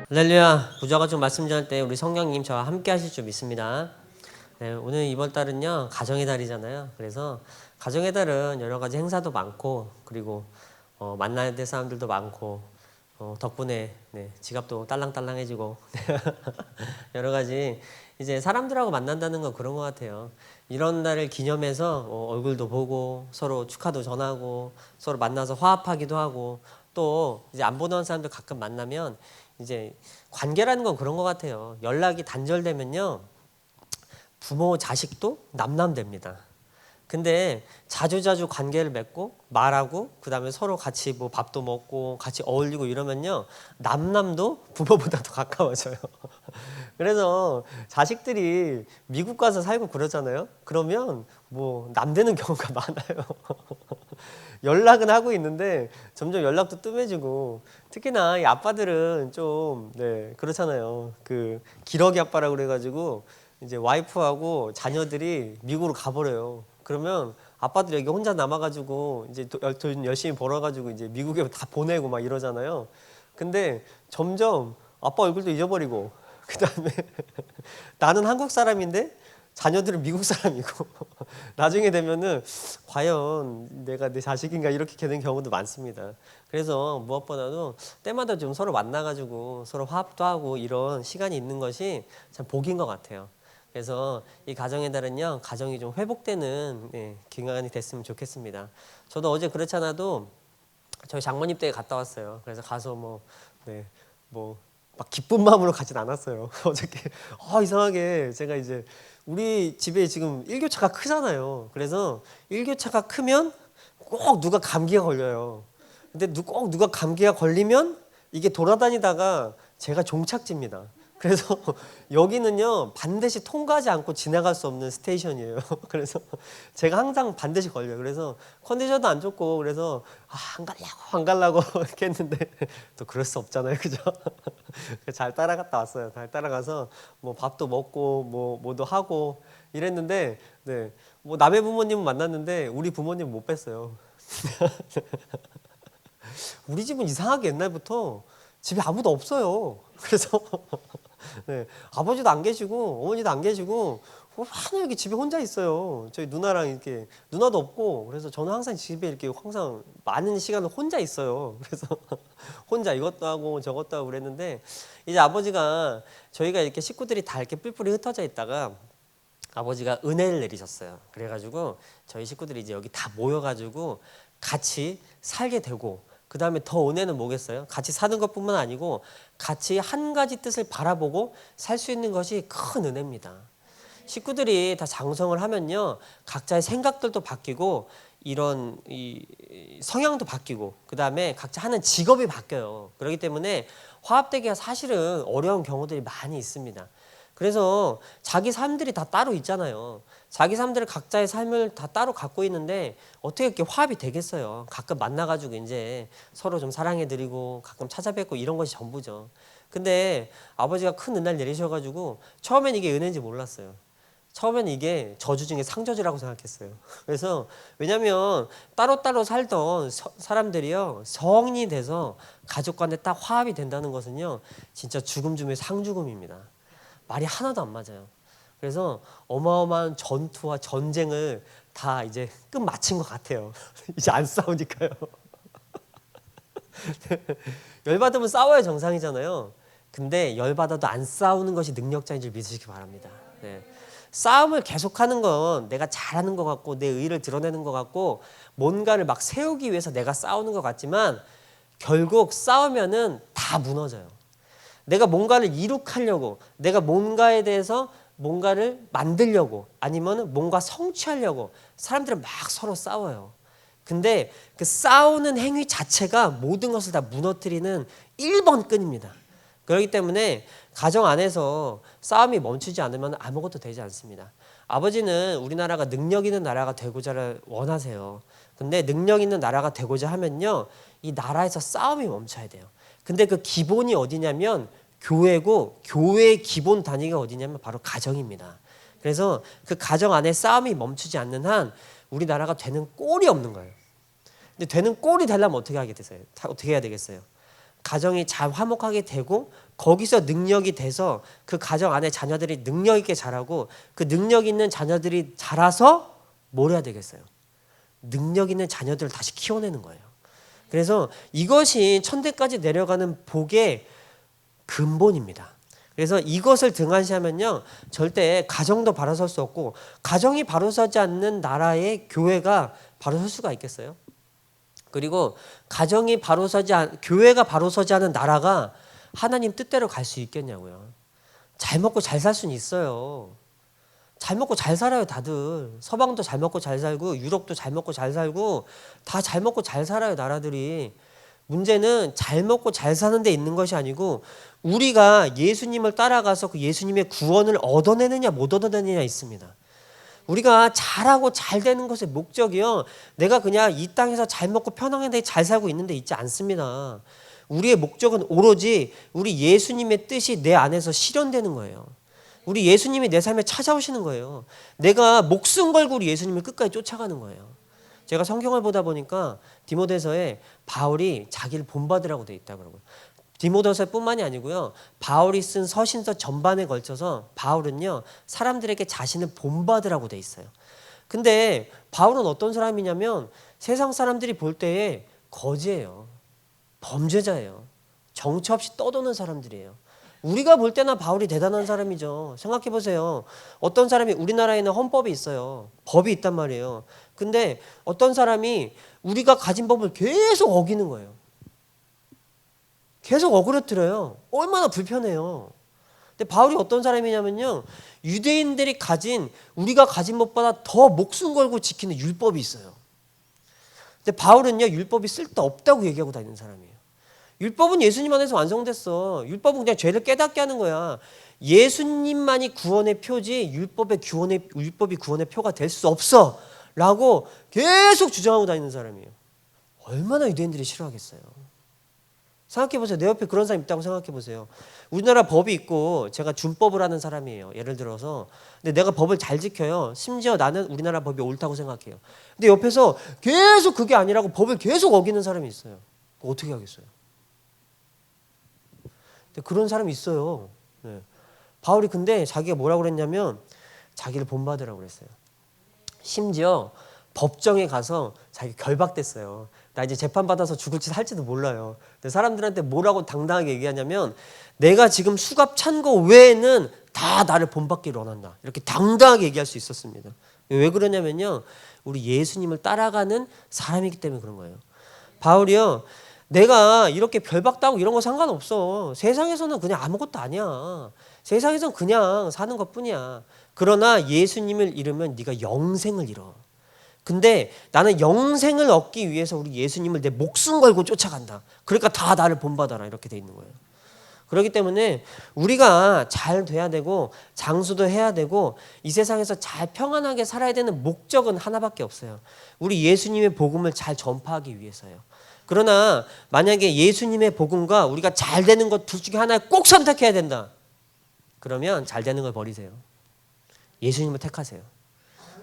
할렐루야. 부자가족 말씀 전할 때 우리 성령님 저와 함께 하실 줄 믿습니다. 네, 오늘 이번 달은요 가정의 달이잖아요. 그래서 가정의 달은 여러 가지 행사도 많고 그리고 만나야 될 사람들도 많고 덕분에 지갑도 딸랑딸랑해지고 여러 가지 이제 사람들하고 만난다는 건 그런 것 같아요. 이런 날을 기념해서 얼굴도 보고 서로 축하도 전하고 서로 만나서 화합하기도 하고 또 이제 안 보던 사람들 가끔 만나면 이제 관계라는 건 그런 것 같아요. 연락이 단절되면요 부모 자식도 남남됩니다. 근데 자주자주 관계를 맺고 말하고 그다음에 서로 같이 뭐 밥도 먹고 같이 어울리고 이러면요 남남도 부모보다 더 가까워져요. 그래서 자식들이 미국 가서 살고 그러잖아요. 그러면 뭐 남되는 경우가 많아요. 연락은 하고 있는데 점점 연락도 뜸해지고 특히나 이 아빠들은 좀 그렇잖아요. 그 기러기 아빠라고 그래가지고 이제 와이프하고 자녀들이 미국으로 가버려요. 그러면 아빠들 여기 혼자 남아가지고 이제 돈 열심히 벌어가지고 이제 미국에 다 보내고 막 이러잖아요. 근데 점점 아빠 얼굴도 잊어버리고 그다음에 나는 한국 사람인데 자녀들은 미국 사람이고 나중에 되면은 과연 내가 내 자식인가 이렇게 되는 경우도 많습니다. 그래서 무엇보다도 때마다 좀 서로 만나가지고 서로 화합도 하고 이런 시간이 있는 것이 참 복인 것 같아요. 그래서 이 가정의 달은요 가정이 좀 회복되는 기간이 됐으면 좋겠습니다. 저도 어제 그렇잖아도 저희 장모님 댁에 갔다 왔어요. 그래서 가서 막 기쁜 마음으로 가진 않았어요. 어저께 이상하게 제가 이제 우리 집에 지금 일교차가 크잖아요. 그래서 일교차가 크면 꼭 누가 감기가 걸려요. 근데 꼭 누가 감기가 걸리면 이게 돌아다니다가 제가 종착지입니다. 그래서 여기는요 반드시 통과하지 않고 지나갈 수 없는 스테이션이에요. 그래서 제가 항상 반드시 걸려요. 그래서 컨디션도 안 좋고 그래서 안 가려고 이렇게 했는데 또 그럴 수 없잖아요, 그죠? 잘 따라갔다 왔어요. 잘 따라가서 뭐 밥도 먹고 뭐도 하고 이랬는데 뭐 남의 부모님은 만났는데 우리 부모님 못 뵀어요. 우리 집은 이상하게 옛날부터 집에 아무도 없어요. 그래서 아버지도 안 계시고 어머니도 안 계시고 하나 여기 집에 혼자 있어요. 저희 누나랑 이렇게 누나도 없고 그래서 저는 항상 집에 이렇게 항상 많은 시간을 혼자 있어요. 그래서 혼자 이것도 하고 저것도 하고 그랬는데 이제 아버지가 저희가 이렇게 식구들이 다 이렇게 뿔뿔이 흩어져 있다가 아버지가 은혜를 내리셨어요. 그래가지고 저희 식구들이 이제 여기 다 모여가지고 같이 살게 되고 그 다음에 더 은혜는 뭐겠어요? 같이 사는 것뿐만 아니고 같이 한 가지 뜻을 바라보고 살 수 있는 것이 큰 은혜입니다. 식구들이 다 장성을 하면요 각자의 생각들도 바뀌고 이런 성향도 바뀌고 그 다음에 각자 하는 직업이 바뀌어요. 그렇기 때문에 화합되기가 사실은 어려운 경우들이 많이 있습니다. 그래서 자기 삶들이 다 따로 있잖아요. 자기 삶들을 각자의 삶을 다 따로 갖고 있는데 어떻게 이렇게 화합이 되겠어요. 가끔 만나가지고 이제 서로 좀 사랑해드리고 가끔 찾아뵙고 이런 것이 전부죠. 근데 아버지가 큰 은혜를 내리셔가지고 처음엔 이게 은혜인지 몰랐어요. 처음엔 이게 저주 중에 상저주라고 생각했어요. 그래서 왜냐면 따로따로 살던 사람들이요 성인이 돼서 가족 간에 딱 화합이 된다는 것은요 진짜 죽음 중에 상죽음입니다. 말이 하나도 안 맞아요. 그래서 어마어마한 전투와 전쟁을 다 이제 끝마친 것 같아요. 이제 안 싸우니까요. 열받으면 싸워야 정상이잖아요. 근데 열받아도 안 싸우는 것이 능력자인 줄 믿으시기 바랍니다. 싸움을 계속하는 건 내가 잘하는 것 같고 내 의의를 드러내는 것 같고 뭔가를 막 세우기 위해서 내가 싸우는 것 같지만 결국 싸우면은 다 무너져요. 내가 뭔가를 이룩하려고 내가 뭔가에 대해서 뭔가를 만들려고 아니면 뭔가 성취하려고 사람들은 막 서로 싸워요. 근데 그 싸우는 행위 자체가 모든 것을 다 무너뜨리는 1번 끈입니다. 그렇기 때문에 가정 안에서 싸움이 멈추지 않으면 아무것도 되지 않습니다. 아버지는 우리나라가 능력 있는 나라가 되고자 원하세요. 근데 능력 있는 나라가 되고자 하면요 이 나라에서 싸움이 멈춰야 돼요. 근데 그 기본이 어디냐면 교회고 교회의 기본 단위가 어디냐면 바로 가정입니다. 그래서 그 가정 안에 싸움이 멈추지 않는 한 우리나라가 되는 꼴이 없는 거예요. 근데 되는 꼴이 되려면 어떻게 하게 되세요? 어떻게 해야 되겠어요? 가정이 잘 화목하게 되고 거기서 능력이 돼서 그 가정 안에 자녀들이 능력 있게 자라고 그 능력 있는 자녀들이 자라서 뭘 해야 되겠어요? 능력 있는 자녀들을 다시 키워내는 거예요. 그래서 이것이 천대까지 내려가는 복의 근본입니다. 그래서 이것을 등한시하면요 절대 가정도 바로 설 수 없고 가정이 바로 서지 않는 나라의 교회가 바로 설 수가 있겠어요? 그리고 가정이 바로 서지 교회가 바로 서지 않은 나라가 하나님 뜻대로 갈 수 있겠냐고요. 잘 먹고 잘 살 수는 있어요. 잘 먹고 잘 살아요 다들. 서방도 잘 먹고 잘 살고 유럽도 잘 먹고 잘 살고 다 잘 먹고 잘 살아요 나라들이. 문제는 잘 먹고 잘 사는 데 있는 것이 아니고 우리가 예수님을 따라가서 그 예수님의 구원을 얻어내느냐 못 얻어내느냐 있습니다. 우리가 잘하고 잘 되는 것의 목적이요 내가 그냥 이 땅에서 잘 먹고 편하게 잘 살고 있는 데 있지 않습니다. 우리의 목적은 오로지 우리 예수님의 뜻이 내 안에서 실현되는 거예요. 우리 예수님이 내 삶에 찾아오시는 거예요. 내가 목숨 걸고 우리 예수님을 끝까지 쫓아가는 거예요. 제가 성경을 보다 보니까 디모데서에 바울이 자기를 본받으라고 돼 있다고 그러고요. 디모데서뿐만이 아니고요. 바울이 쓴 서신서 전반에 걸쳐서 바울은요. 사람들에게 자신을 본받으라고 돼 있어요. 근데 바울은 어떤 사람이냐면 세상 사람들이 볼 때에 거지예요. 범죄자예요. 정처 없이 떠도는 사람들이에요. 우리가 볼 때나 바울이 대단한 사람이죠. 생각해 보세요. 어떤 사람이 우리나라에는 헌법이 있어요. 법이 있단 말이에요. 근데 어떤 사람이 우리가 가진 법을 계속 어기는 거예요. 계속 어그러뜨려요. 얼마나 불편해요. 근데 바울이 어떤 사람이냐면요. 유대인들이 가진 우리가 가진 법보다 더 목숨 걸고 지키는 율법이 있어요. 근데 바울은요. 율법이 쓸데없다고 얘기하고 다니는 사람이에요. 율법은 예수님 안에서 완성됐어. 율법은 그냥 죄를 깨닫게 하는 거야. 예수님만이 구원의 표지 율법이 구원의 표가 될 수 없어 라고 계속 주장하고 다니는 사람이에요. 얼마나 유대인들이 싫어하겠어요. 생각해보세요. 내 옆에 그런 사람 있다고 생각해보세요. 우리나라 법이 있고 제가 준법을 하는 사람이에요. 예를 들어서. 근데 내가 법을 잘 지켜요. 심지어 나는 우리나라 법이 옳다고 생각해요. 근데 옆에서 계속 그게 아니라고 법을 계속 어기는 사람이 있어요. 어떻게 하겠어요? 그런 사람이 있어요. 네. 바울이 근데 자기가 뭐라고 그랬냐면 자기를 본받으라고 그랬어요. 심지어 법정에 가서 자기가 결박됐어요. 나 이제 재판받아서 죽을지 살지도 몰라요. 근데 사람들한테 뭐라고 당당하게 얘기하냐면 내가 지금 수갑 찬 거 외에는 다 나를 본받기를 원한다. 이렇게 당당하게 얘기할 수 있었습니다. 왜 그러냐면요. 우리 예수님을 따라가는 사람이기 때문에 그런 거예요. 바울이요. 내가 이렇게 별박다고 이런 거 상관없어. 세상에서는 그냥 아무것도 아니야. 세상에서는 그냥 사는 것뿐이야. 그러나 예수님을 잃으면 네가 영생을 잃어. 근데 나는 영생을 얻기 위해서 우리 예수님을 내 목숨 걸고 쫓아간다. 그러니까 다 나를 본받아라. 이렇게 돼 있는 거예요. 그렇기 때문에 우리가 잘 돼야 되고 장수도 해야 되고 이 세상에서 잘 평안하게 살아야 되는 목적은 하나밖에 없어요. 우리 예수님의 복음을 잘 전파하기 위해서요. 그러나 만약에 예수님의 복음과 우리가 잘 되는 것 둘 중에 하나 꼭 선택해야 된다. 그러면 잘 되는 걸 버리세요. 예수님을 택하세요.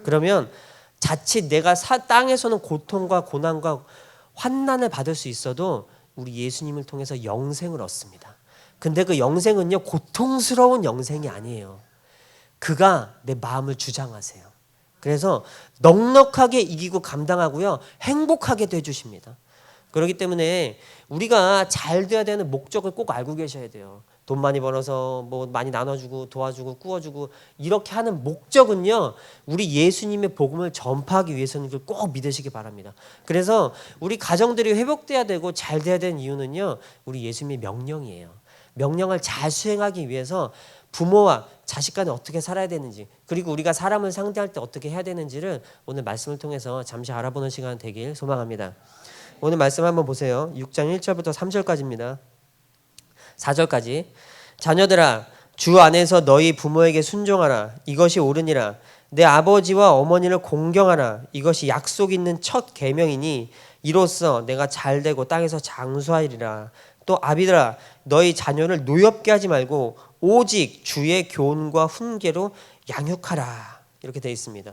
그러면 자칫 내가 땅에서는 고통과 고난과 환난을 받을 수 있어도 우리 예수님을 통해서 영생을 얻습니다. 근데 그 영생은요 고통스러운 영생이 아니에요. 그가 내 마음을 주장하세요. 그래서 넉넉하게 이기고 감당하고요 행복하게도 해주십니다. 그렇기 때문에 우리가 잘 돼야 되는 목적을 꼭 알고 계셔야 돼요. 돈 많이 벌어서 뭐 많이 나눠주고 도와주고 꾸어주고 이렇게 하는 목적은요 우리 예수님의 복음을 전파하기 위해서는 그걸 꼭 믿으시기 바랍니다. 그래서 우리 가정들이 회복돼야 되고 잘 돼야 되는 이유는요 우리 예수님의 명령이에요. 명령을 잘 수행하기 위해서 부모와 자식 간에 어떻게 살아야 되는지 그리고 우리가 사람을 상대할 때 어떻게 해야 되는지를 오늘 말씀을 통해서 잠시 알아보는 시간 되길 소망합니다. 오늘 말씀 한번 보세요. 6장 1절부터 3절까지입니다. 4절까지. 자녀들아 주 안에서 너희 부모에게 순종하라. 이것이 옳으니라. 내 아버지와 어머니를 공경하라. 이것이 약속 있는 첫 계명이니 이로써 내가 잘되고 땅에서 장수하리라. 또 아비들아 너희 자녀를 노엽게 하지 말고 오직 주의 교훈과 훈계로 양육하라. 이렇게 되어 있습니다.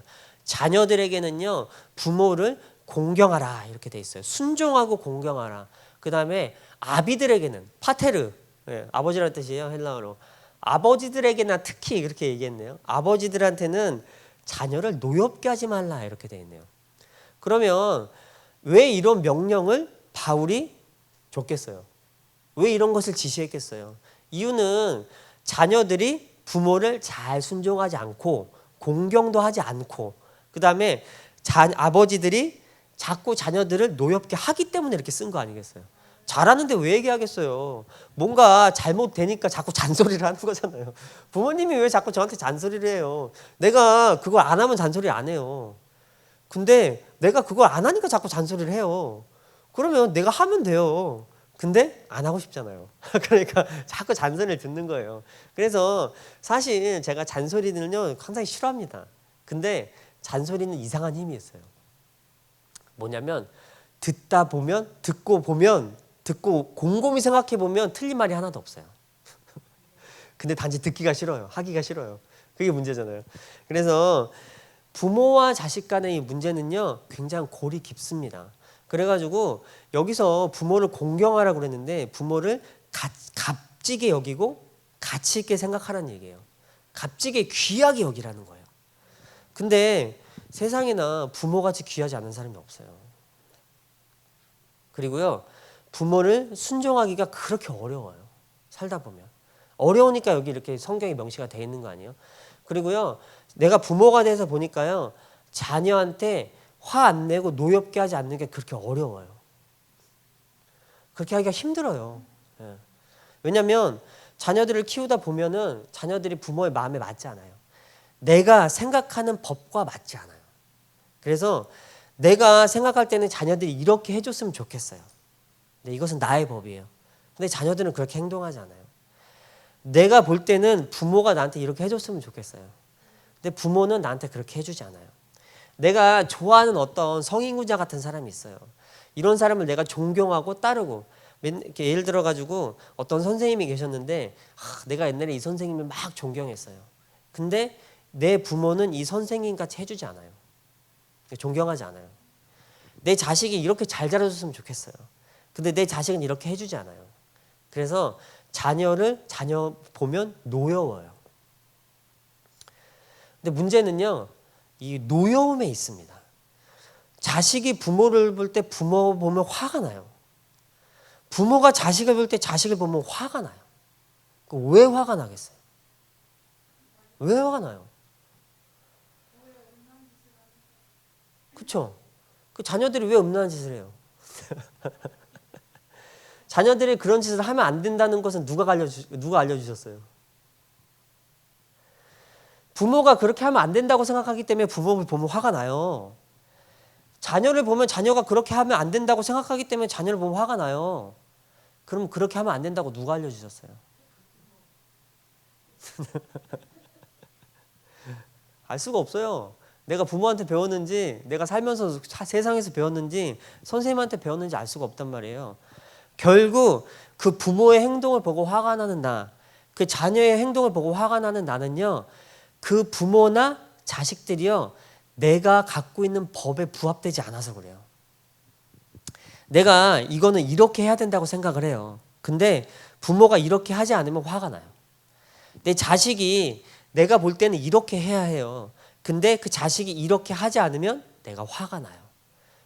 자녀들에게는요 부모를 공경하라 이렇게 돼 있어요. 순종하고 공경하라. 그 다음에 아비들에게는 파테르, 아버지라는 뜻이에요, 헬라어로. 아버지들에게나 특히 그렇게 얘기했네요. 아버지들한테는 자녀를 노엽게 하지 말라 이렇게 돼 있네요. 그러면 왜 이런 명령을 바울이 줬겠어요? 왜 이런 것을 지시했겠어요? 이유는 자녀들이 부모를 잘 순종하지 않고 공경도 하지 않고 그 다음에 아버지들이 자꾸 자녀들을 노엽게 하기 때문에 이렇게 쓴 거 아니겠어요? 잘하는데 왜 얘기하겠어요? 뭔가 잘못되니까 자꾸 잔소리를 하는 거잖아요. 부모님이 왜 자꾸 저한테 잔소리를 해요? 내가 그걸 안 하면 잔소리 안 해요. 근데 내가 그걸 안 하니까 자꾸 잔소리를 해요. 그러면 내가 하면 돼요. 근데 안 하고 싶잖아요. 그러니까 자꾸 잔소리를 듣는 거예요. 그래서 사실 제가 잔소리는요 항상 싫어합니다. 근데 잔소리는 이상한 힘이 있어요. 뭐냐면 듣고 곰곰이 생각해 보면 틀린 말이 하나도 없어요. 근데 단지 듣기가 싫어요. 하기가 싫어요. 그게 문제잖아요. 그래서 부모와 자식 간의 이 문제는요 굉장히 골이 깊습니다. 그래가지고 여기서 부모를 공경하라고 그랬는데 부모를 값지게 여기고 가치 있게 생각하라는 얘기예요. 값지게 귀하게 여기라는 거예요. 근데 세상에나 부모같이 귀하지 않은 사람이 없어요. 그리고요 부모를 순종하기가 그렇게 어려워요. 살다 보면 어려우니까 여기 이렇게 성경에 명시가 되어 있는 거 아니에요? 그리고요 내가 부모가 돼서 보니까요 자녀한테 화 안 내고 노엽게 하지 않는 게 그렇게 어려워요. 그렇게 하기가 힘들어요. 왜냐하면 자녀들을 키우다 보면은 자녀들이 부모의 마음에 맞지 않아요. 내가 생각하는 법과 맞지 않아요. 그래서 내가 생각할 때는 자녀들이 이렇게 해줬으면 좋겠어요. 근데 이것은 나의 법이에요. 근데 자녀들은 그렇게 행동하지 않아요. 내가 볼 때는 부모가 나한테 이렇게 해줬으면 좋겠어요. 근데 부모는 나한테 그렇게 해주지 않아요. 내가 좋아하는 어떤 성인군자 같은 사람이 있어요. 이런 사람을 내가 존경하고 따르고 이렇게 예를 들어 가지고 어떤 선생님이 계셨는데 내가 옛날에 이 선생님을 막 존경했어요. 근데 내 부모는 이 선생님 같이 해주지 않아요. 존경하지 않아요. 내 자식이 이렇게 잘 자라줬으면 좋겠어요. 근데 내 자식은 이렇게 해주지 않아요. 그래서 자녀 보면 노여워요. 근데 문제는요 이 노여움에 있습니다. 자식이 부모를 볼 때 부모 보면 화가 나요. 부모가 자식을 볼 때 자식을 보면 화가 나요. 왜 화가 나겠어요? 왜 화가 나요? 그렇죠? 그 자녀들이 왜 음란한 짓을 해요? 자녀들이 그런 짓을 하면 안 된다는 것은 누가 알려주셨어요? 부모가 그렇게 하면 안 된다고 생각하기 때문에 부모를 보면 화가 나요. 자녀를 보면 자녀가 그렇게 하면 안 된다고 생각하기 때문에 자녀를 보면 화가 나요. 그럼 그렇게 하면 안 된다고 누가 알려주셨어요? 알 수가 없어요. 내가 부모한테 배웠는지 내가 살면서 세상에서 배웠는지 선생님한테 배웠는지 알 수가 없단 말이에요. 결국 그 부모의 행동을 보고 화가 나는 나, 그 자녀의 행동을 보고 화가 나는 나는요 그 부모나 자식들이요 내가 갖고 있는 법에 부합되지 않아서 그래요. 내가 이거는 이렇게 해야 된다고 생각을 해요. 근데 부모가 이렇게 하지 않으면 화가 나요. 내 자식이 내가 볼 때는 이렇게 해야 해요. 근데 그 자식이 이렇게 하지 않으면 내가 화가 나요.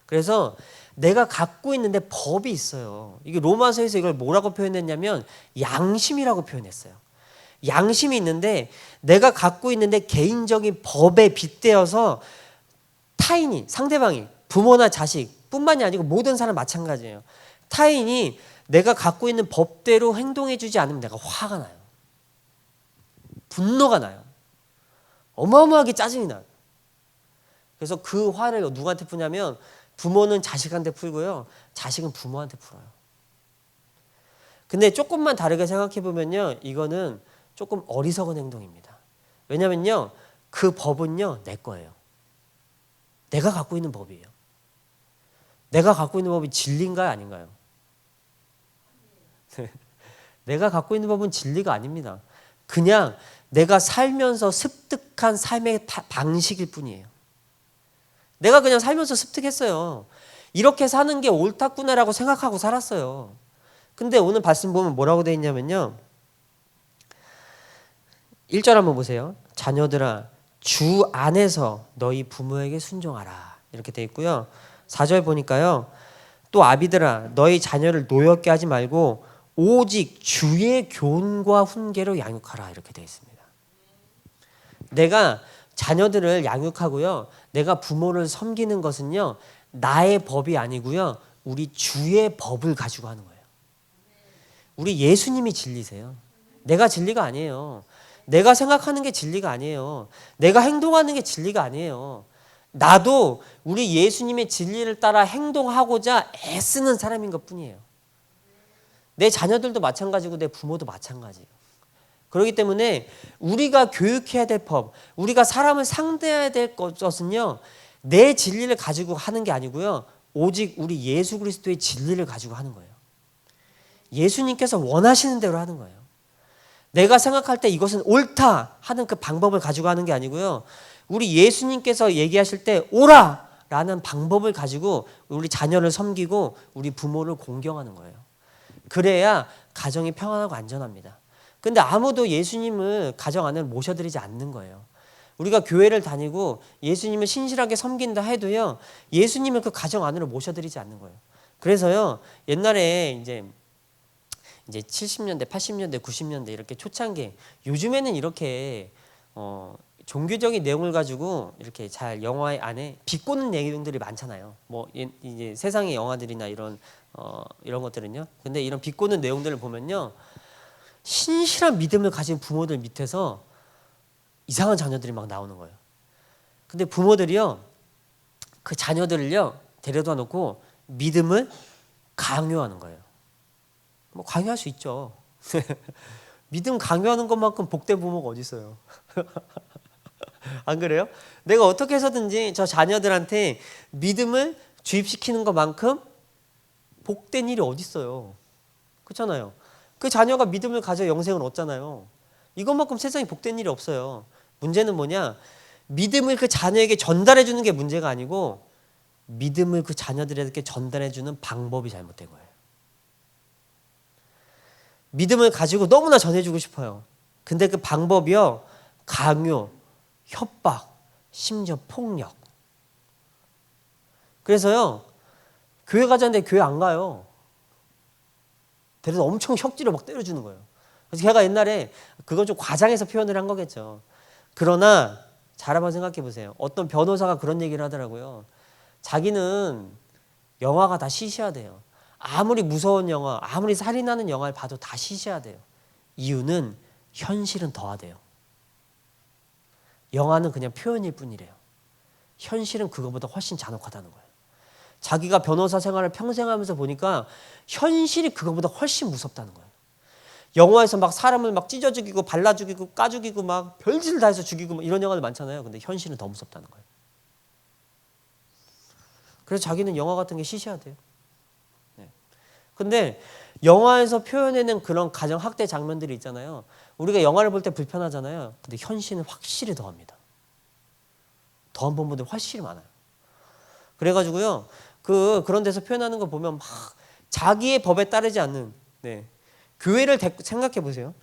그래서 내가 갖고 있는데 법이 있어요. 이게 로마서에서 이걸 뭐라고 표현했냐면 양심이라고 표현했어요. 양심이 있는데 내가 갖고 있는데 개인적인 법에 빗대어서 타인이 상대방이 부모나 자식 뿐만이 아니고 모든 사람 마찬가지예요. 타인이 내가 갖고 있는 법대로 행동해 주지 않으면 내가 화가 나요. 분노가 나요. 어마어마하게 짜증이 나요. 그래서 그 화를 누구한테 푸냐면 부모는 자식한테 풀고요. 자식은 부모한테 풀어요. 근데 조금만 다르게 생각해 보면요. 이거는 조금 어리석은 행동입니다. 왜냐면요. 그 법은요. 내 거예요. 내가 갖고 있는 법이에요. 내가 갖고 있는 법이 진리인가요? 아닌가요? 내가 갖고 있는 법은 진리가 아닙니다. 그냥 내가 살면서 습득한 삶의 방식일 뿐이에요. 내가 그냥 살면서 습득했어요. 이렇게 사는 게 옳다구나라고 생각하고 살았어요. 근데 오늘 말씀 보면 뭐라고 되어 있냐면요. 1절 한번 보세요. 자녀들아 주 안에서 너희 부모에게 순종하라. 이렇게 되어 있고요. 4절 보니까요. 또 아비들아 너희 자녀를 노엽게 하지 말고 오직 주의 교훈과 훈계로 양육하라. 이렇게 되어 있습니다. 내가 자녀들을 양육하고요. 내가 부모를 섬기는 것은요. 나의 법이 아니고요. 우리 주의 법을 가지고 하는 거예요. 우리 예수님이 진리세요. 내가 진리가 아니에요. 내가 생각하는 게 진리가 아니에요. 내가 행동하는 게 진리가 아니에요. 나도 우리 예수님의 진리를 따라 행동하고자 애쓰는 사람인 것뿐이에요. 내 자녀들도 마찬가지고 내 부모도 마찬가지예요. 그렇기 때문에 우리가 교육해야 될 법, 우리가 사람을 상대해야 될 것은요. 내 진리를 가지고 하는 게 아니고요. 오직 우리 예수 그리스도의 진리를 가지고 하는 거예요. 예수님께서 원하시는 대로 하는 거예요. 내가 생각할 때 이것은 옳다 하는 그 방법을 가지고 하는 게 아니고요. 우리 예수님께서 얘기하실 때 오라 라는 방법을 가지고 우리 자녀를 섬기고 우리 부모를 공경하는 거예요. 그래야 가정이 평안하고 안전합니다. 근데 아무도 예수님을 가정 안에 모셔드리지 않는 거예요. 우리가 교회를 다니고 예수님을 신실하게 섬긴다 해도요. 예수님을 그 가정 안으로 모셔드리지 않는 거예요. 그래서요. 옛날에 이제 70년대, 80년대, 90년대 이렇게 초창기 요즘에는 이렇게 종교적인 내용을 가지고 이렇게 잘 영화 안에 비꼬는 내용들이 많잖아요. 뭐 이제 세상의 영화들이나 이런 것들은요. 근데 이런 비꼬는 내용들을 보면요. 신실한 믿음을 가진 부모들 밑에서 이상한 자녀들이 막 나오는 거예요. 근데 부모들이요. 그 자녀들을요. 데려다 놓고 믿음을 강요하는 거예요. 뭐 강요할 수 있죠. 믿음 강요하는 것만큼 복된 부모가 어디 있어요. 안 그래요? 내가 어떻게 해서든지 저 자녀들한테 믿음을 주입시키는 것만큼 복된 일이 어디 있어요. 그렇잖아요. 그 자녀가 믿음을 가져 영생을 얻잖아요. 이것만큼 세상에 복된 일이 없어요. 문제는 뭐냐? 믿음을 그 자녀에게 전달해 주는 게 문제가 아니고 믿음을 그 자녀들에게 전달해 주는 방법이 잘못된 거예요. 믿음을 가지고 너무나 전해주고 싶어요. 근데 그 방법이요. 강요, 협박, 심지어 폭력. 그래서요. 교회 가자는데 교회 안 가요. 그래서 엄청 혁지로 막 때려주는 거예요. 그래서 제가 옛날에 그건 좀 과장해서 표현을 한 거겠죠. 그러나 잘 한번 생각해 보세요. 어떤 변호사가 그런 얘기를 하더라고요. 자기는 영화가 다 시시하대요. 아무리 무서운 영화, 아무리 살인하는 영화를 봐도 다 시시하대요. 이유는 현실은 더하대요. 영화는 그냥 표현일 뿐이래요. 현실은 그거보다 훨씬 잔혹하다는 거예요. 자기가 변호사 생활을 평생 하면서 보니까 현실이 그거보다 훨씬 무섭다는 거예요. 영화에서 막 사람을 막 찢어 죽이고 발라 죽이고 까 죽이고 막 별짓을 다 해서 죽이고 이런 영화들 많잖아요. 근데 현실은 더 무섭다는 거예요. 그래서 자기는 영화 같은 게 시시하대요. 근데 영화에서 표현해낸 그런 가정학대 장면들이 있잖아요. 우리가 영화를 볼 때 불편하잖아요. 근데 현실은 확실히 더합니다. 더한 부분들이 확실히 많아요. 그래가지고요. 그런 데서 표현하는 거 보면 막 자기의 법에 따르지 않는 교회를 생각해 보세요.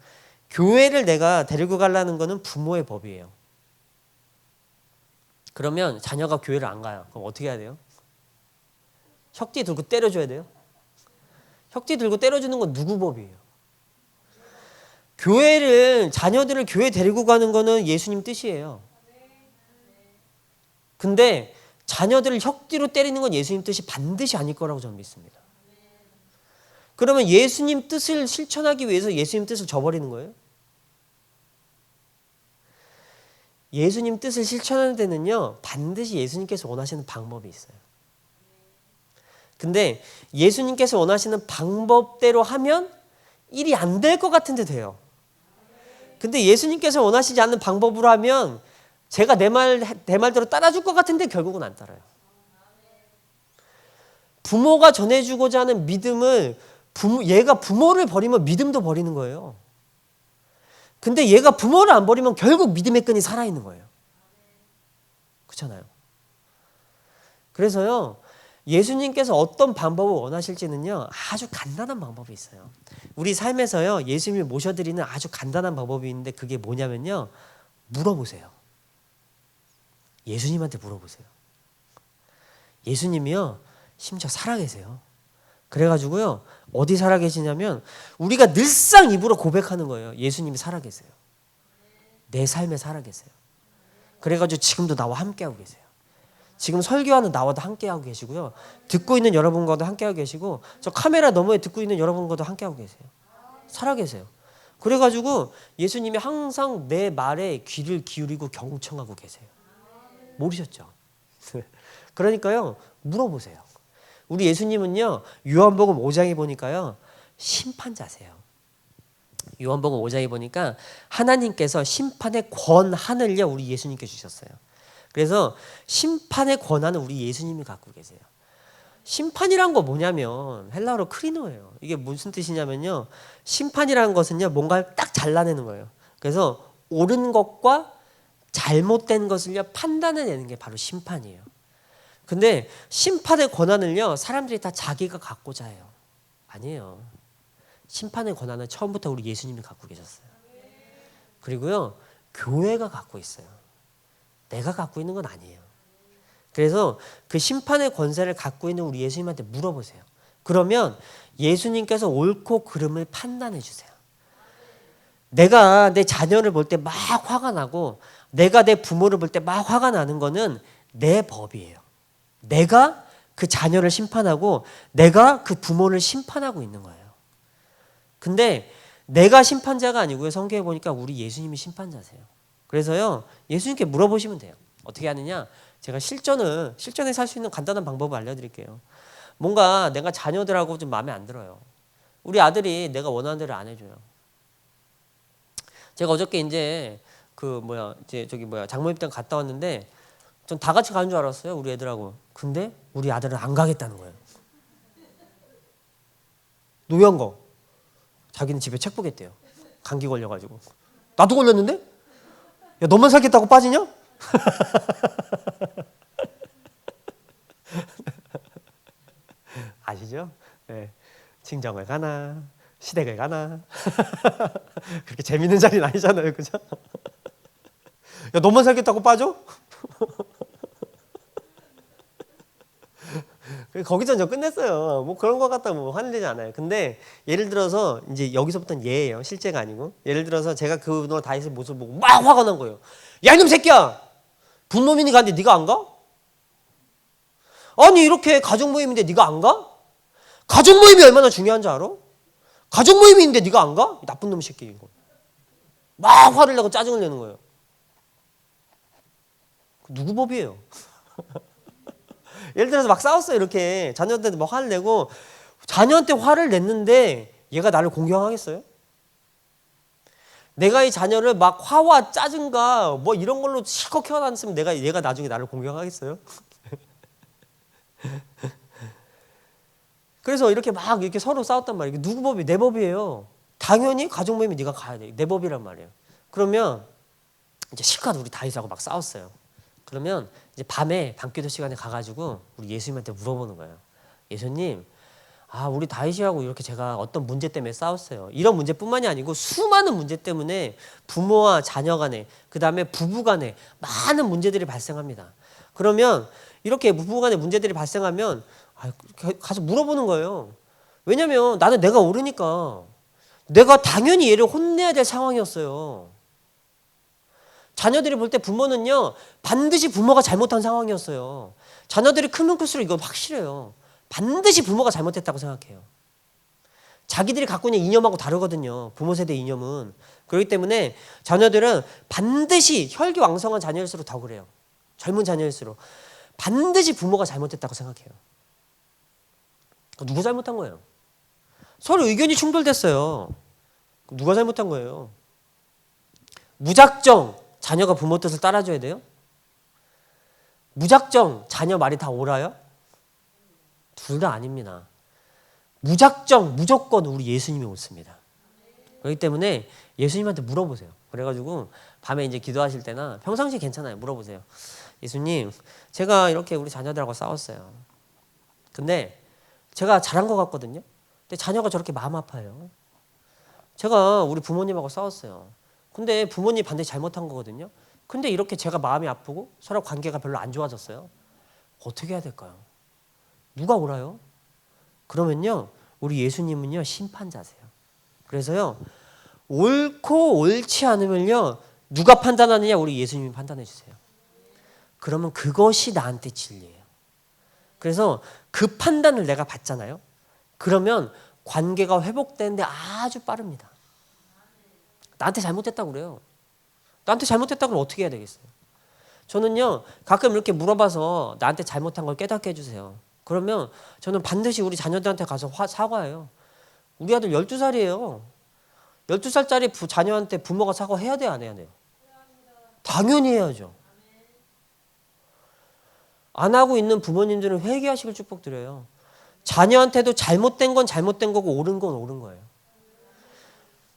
교회를 내가 데리고 가려는 거는 부모의 법이에요. 그러면 자녀가 교회를 안 가요. 그럼 어떻게 해야 돼요? 혁띠 들고 때려줘야 돼요. 혁띠 들고 때려주는 건 누구 법이에요? 자녀들을 교회 데리고 가는 거는 예수님 뜻이에요. 근데 자녀들을 혁띠로 때리는 건 예수님 뜻이 반드시 아닐 거라고 저는 믿습니다. 그러면 예수님 뜻을 실천하기 위해서 예수님 뜻을 저버리는 거예요? 예수님 뜻을 실천하는 데는요, 반드시 예수님께서 원하시는 방법이 있어요. 근데 예수님께서 원하시는 방법대로 하면 일이 안 될 것 같은데 돼요. 근데 예수님께서 원하시지 않는 방법으로 하면 제가 내 말대로 따라줄 것 같은데 결국은 안 따라요. 부모가 전해주고자 하는 믿음을 얘가 부모를 버리면 믿음도 버리는 거예요. 근데 얘가 부모를 안 버리면 결국 믿음의 끈이 살아있는 거예요. 그렇잖아요. 그래서요, 예수님께서 어떤 방법을 원하실지는요, 아주 간단한 방법이 있어요. 우리 삶에서요, 예수님을 모셔드리는 아주 간단한 방법이 있는데 그게 뭐냐면요, 물어보세요. 예수님한테 물어보세요. 예수님이요, 심지어 살아계세요. 그래가지고요, 어디 살아계시냐면 우리가 늘상 입으로 고백하는 거예요. 예수님이 살아계세요. 내 삶에 살아계세요. 그래가지고 지금도 나와 함께하고 계세요. 지금 설교하는 나와도 함께하고 계시고요. 듣고 있는 여러분과도 함께하고 계시고, 저 카메라 너머에 듣고 있는 여러분과도 함께하고 계세요. 살아계세요. 그래가지고 예수님이 항상 내 말에 귀를 기울이고 경청하고 계세요. 모르셨죠? 그러니까요, 물어보세요. 우리 예수님은요, 요한복음 5장에 보니까요, 심판자세요. 요한복음 5장에 보니까 하나님께서 심판의 권한을요, 우리 예수님께 주셨어요. 그래서 심판의 권한은 우리 예수님이 갖고 계세요. 심판이란 거 뭐냐면 헬라어로 크리노예요. 이게 무슨 뜻이냐면요, 심판이라는 것은요, 뭔가를 딱 잘라내는 거예요. 그래서 옳은 것과 잘못된 것을요, 판단해내는 게 바로 심판이에요. 근데 심판의 권한을요, 사람들이 다 자기가 갖고자 해요. 아니에요. 심판의 권한은 처음부터 우리 예수님이 갖고 계셨어요. 그리고요, 교회가 갖고 있어요. 내가 갖고 있는 건 아니에요. 그래서 그 심판의 권세를 갖고 있는 우리 예수님한테 물어보세요. 그러면 예수님께서 옳고 그름을 판단해 주세요. 내가 내 자녀를 볼 때 막 화가 나고, 내가 내 부모를 볼 때 막 화가 나는 거는 내 법이에요. 내가 그 자녀를 심판하고 내가 그 부모를 심판하고 있는 거예요. 근데 내가 심판자가 아니고요, 성경에 보니까 우리 예수님이 심판자세요. 그래서요, 예수님께 물어보시면 돼요. 어떻게 하느냐? 제가 실전에 살 수 있는 간단한 방법을 알려드릴게요. 뭔가 내가 자녀들하고 좀 마음에 안 들어요. 우리 아들이 내가 원하는 대로 안 해줘요. 제가 어저께 이제 장모님댁 갔다 왔는데, 전 다 같이 가는 줄 알았어요, 우리 애들하고. 근데 우리 아들은 안 가겠다는 거예요. 노연 거. 자기는 집에 책 보겠대요. 감기 걸려가지고. 나도 걸렸는데? 야, 너만 살겠다고 빠지냐? 아시죠? 네. 친정을 가나 시댁을 가나 그렇게 재밌는 자리는 아니잖아요, 그죠? 야, 너만 살겠다고 빠져? 거기서 저 끝냈어요. 뭐 그런 거 갖다 뭐 화내지 않아요. 근데 예를 들어서 이제 여기서부터는 예예요. 실제가 아니고. 예를 들어서 제가 그놈 다윗의 모습을 보고 막 화가 난 거예요. 야, 이놈 새끼야! 분노민이 가는데 네가 안 가? 아니, 이렇게 가족 모임인데 네가 안 가? 가족 모임이 얼마나 중요한 줄 알아? 가족 모임이 있는데 네가 안 가? 나쁜 놈 새끼 이거. 막 화를 내고 짜증을 내는 거예요. 누구 법이에요? 예를 들어서 막 싸웠어요. 이렇게 자녀한테 막 화를 내고, 자녀한테 화를 냈는데 얘가 나를 공경하겠어요? 내가 이 자녀를 막 화와 짜증과 뭐 이런 걸로 실컷 키워놨으면 얘가 나중에 나를 공경하겠어요? 그래서 이렇게 막 이렇게 서로 싸웠단 말이에요. 이게 누구 법이? 내 법이에요. 당연히 가족 모임에 네가 가야 돼. 내 법이란 말이에요. 그러면 이제 실컷 우리 다윗하고 막 싸웠어요. 그러면 이제 밤에 밤기도 시간에 가가지고 우리 예수님한테 물어보는 거예요. 예수님, 우리 다윗이하고 이렇게 제가 어떤 문제 때문에 싸웠어요. 이런 문제뿐만이 아니고 수많은 문제 때문에 부모와 자녀 간에, 그 다음에 부부 간에 많은 문제들이 발생합니다. 그러면 이렇게 부부 간에 문제들이 발생하면 가서 물어보는 거예요. 왜냐면 나는 내가 옳으니까. 내가 당연히 얘를 혼내야 될 상황이었어요. 자녀들이 볼 때 부모는요, 반드시 부모가 잘못한 상황이었어요. 자녀들이 크면 클수록 이건 확실해요. 반드시 부모가 잘못했다고 생각해요. 자기들이 갖고 있는 이념하고 다르거든요. 부모 세대 이념은. 그렇기 때문에 자녀들은 반드시 혈기왕성한 자녀일수록 더 그래요. 젊은 자녀일수록. 반드시 부모가 잘못했다고 생각해요. 누가 잘못한 거예요? 서로 의견이 충돌됐어요. 누가 잘못한 거예요? 무작정 자녀가 부모 뜻을 따라줘야 돼요? 무작정 자녀 말이 다 옳아요? 둘 다 아닙니다. 무조건 우리 예수님이 옳습니다. 그렇기 때문에 예수님한테 물어보세요. 그래가지고 밤에 이제 기도하실 때나 평상시에 괜찮아요. 물어보세요. 예수님, 제가 이렇게 우리 자녀들하고 싸웠어요. 근데 제가 잘한 것 같거든요. 근데 자녀가 저렇게 마음 아파요. 제가 우리 부모님하고 싸웠어요. 근데 부모님 반드시 잘못한 거거든요. 근데 이렇게 제가 마음이 아프고 서로 관계가 별로 안 좋아졌어요. 어떻게 해야 될까요? 누가 옳아요? 그러면요, 우리 예수님은요, 심판자세요. 그래서요, 옳고 옳지 않으면요, 누가 판단하느냐? 우리 예수님이 판단해 주세요. 그러면 그것이 나한테 진리예요. 그래서 그 판단을 내가 받잖아요. 그러면 관계가 회복되는데 아주 빠릅니다. 나한테 잘못했다고 그래요. 나한테 잘못했다고 그러면 어떻게 해야 되겠어요? 저는요, 가끔 이렇게 물어봐서 나한테 잘못한 걸 깨닫게 해주세요. 그러면 저는 반드시 우리 자녀들한테 가서 사과해요. 우리 아들 12살이에요. 12살짜리 자녀한테 부모가 사과해야 돼요, 안 해야 돼요? 당연히 해야죠. 안 하고 있는 부모님들은 회개하시길 축복드려요. 자녀한테도 잘못된 건 잘못된 거고 옳은 건 옳은 거예요.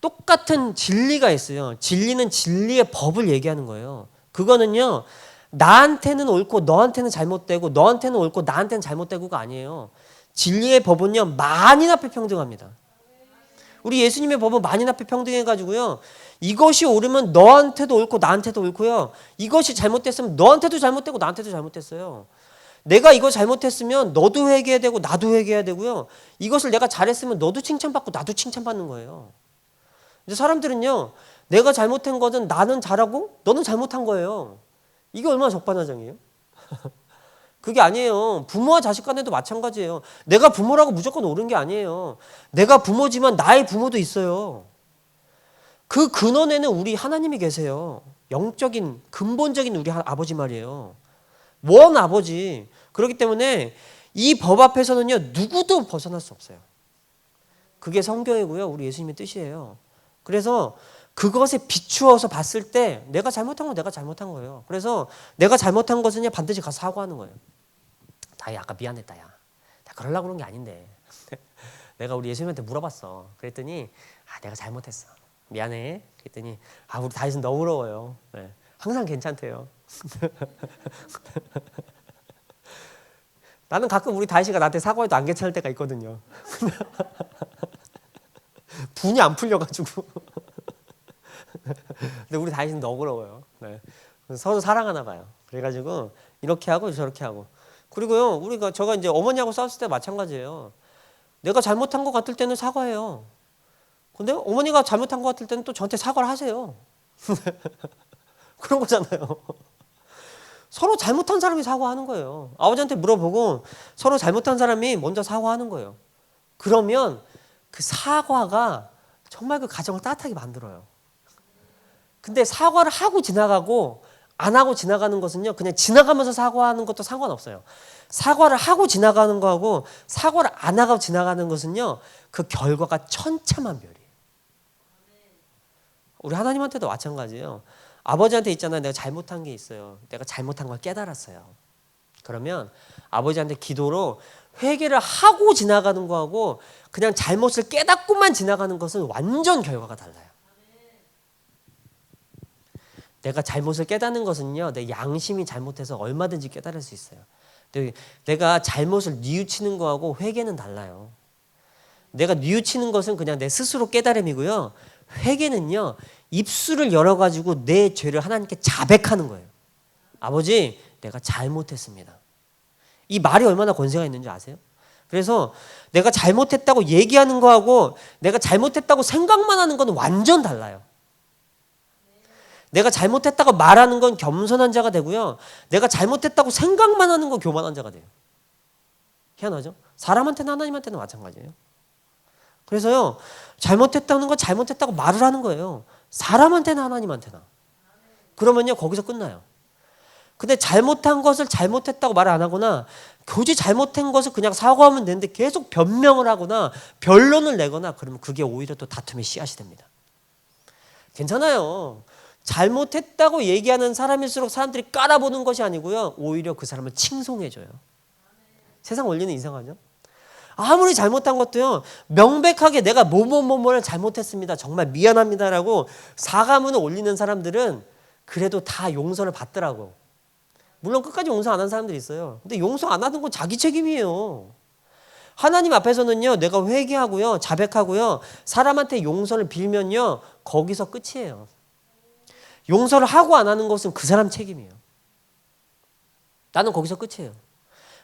똑같은 진리가 있어요. 진리는 진리의 법을 얘기하는 거예요. 그거는요, 나한테는 옳고 너한테는 잘못되고 너한테는 옳고 나한테는 잘못되고가 아니에요. 진리의 법은요, 만인 앞에 평등합니다. 우리 예수님의 법은 만인 앞에 평등해가지고요, 이것이 옳으면 너한테도 옳고 나한테도 옳고요, 이것이 잘못됐으면 너한테도 잘못되고 나한테도 잘못됐어요. 내가 이거 잘못했으면 너도 회개해야 되고 나도 회개해야 되고요, 이것을 내가 잘했으면 너도 칭찬받고 나도 칭찬받는 거예요. 근데 사람들은요, 내가 잘못한 것은 나는 잘하고 너는 잘못한 거예요. 이게 얼마나 적반하장이에요? 그게 아니에요. 부모와 자식 간에도 마찬가지예요. 내가 부모라고 무조건 옳은 게 아니에요. 내가 부모지만 나의 부모도 있어요. 그 근원에는 우리 하나님이 계세요. 영적인 근본적인 우리 아버지 말이에요. 원 아버지. 그렇기 때문에 이 법 앞에서는요, 누구도 벗어날 수 없어요. 그게 성경이고요, 우리 예수님의 뜻이에요. 그래서 그것에 비추어서 봤을 때 내가 잘못한 건 내가 잘못한 거예요. 그래서 내가 잘못한 것은요, 반드시 가서 사과하는 거예요. 나 아까 미안했다, 야. 나 그러려고 그런 게 아닌데. 내가 우리 예수님한테 물어봤어. 그랬더니 내가 잘못했어. 미안해. 그랬더니 우리 다윗은 너그러워요. 네. 항상 괜찮대요. 나는 가끔 우리 다윗이가 나한테 사과해도 안 괜찮을 때가 있거든요. 분이 안 풀려가지고. 근데 우리 다윗은 너그러워요. 네. 서로 사랑하나 봐요. 그래가지고 이렇게 하고 저렇게 하고. 그리고요, 제가 이제 어머니하고 싸웠을 때 마찬가지예요. 내가 잘못한 것 같을 때는 사과해요. 근데 어머니가 잘못한 것 같을 때는 또 저한테 사과를 하세요. 그런 거잖아요. 서로 잘못한 사람이 사과하는 거예요. 아버지한테 물어보고 서로 잘못한 사람이 먼저 사과하는 거예요. 그러면 그 사과가 정말 그 가정을 따뜻하게 만들어요. 근데 사과를 하고 지나가고 안 하고 지나가는 것은요, 그냥 지나가면서 사과하는 것도 상관없어요. 사과를 하고 지나가는 거하고 사과를 안 하고 지나가는 것은요, 그 결과가 천차만별이에요. 우리 하나님한테도 마찬가지예요. 아버지한테 있잖아요. 내가 잘못한 게 있어요. 내가 잘못한 걸 깨달았어요. 그러면 아버지한테 기도로 회개를 하고 지나가는 거하고 그냥 잘못을 깨닫고만 지나가는 것은 완전 결과가 달라요. 내가 잘못을 깨닫는 것은요, 내 양심이 잘못해서 얼마든지 깨달을 수 있어요. 내가 잘못을 뉘우치는 거하고 회개는 달라요. 내가 뉘우치는 것은 그냥 내 스스로 깨달음이고요, 회개는요, 입술을 열어가지고 내 죄를 하나님께 자백하는 거예요. 아버지, 내가 잘못했습니다. 이 말이 얼마나 권세가 있는지 아세요? 그래서 내가 잘못했다고 얘기하는 거하고 내가 잘못했다고 생각만 하는 건 완전 달라요. 내가 잘못했다고 말하는 건 겸손한 자가 되고요, 내가 잘못했다고 생각만 하는 건 교만한 자가 돼요. 희한하죠? 사람한테나 하나님한테는 마찬가지예요. 그래서요, 잘못했다는 건 잘못했다고 말을 하는 거예요. 사람한테나 하나님한테나. 그러면요, 거기서 끝나요. 근데 잘못한 것을 잘못했다고 말 안 하거나 굳이 잘못한 것을 그냥 사과하면 되는데 계속 변명을 하거나 변론을 내거나 그러면 그게 오히려 또 다툼의 씨앗이 됩니다. 괜찮아요. 잘못했다고 얘기하는 사람일수록 사람들이 깔아보는 것이 아니고요, 오히려 그 사람을 칭송해줘요. 세상 원리는 이상하죠? 아무리 잘못한 것도요, 명백하게 내가 뭐를 잘못했습니다, 정말 미안합니다라고 사과문을 올리는 사람들은 그래도 다 용서를 받더라고. 물론 끝까지 용서 안 하는 사람들이 있어요. 근데 용서 안 하는 건 자기 책임이에요. 하나님 앞에서는요, 내가 회개하고요, 자백하고요, 사람한테 용서를 빌면요, 거기서 끝이에요. 용서를 하고 안 하는 것은 그 사람 책임이에요. 나는 거기서 끝이에요.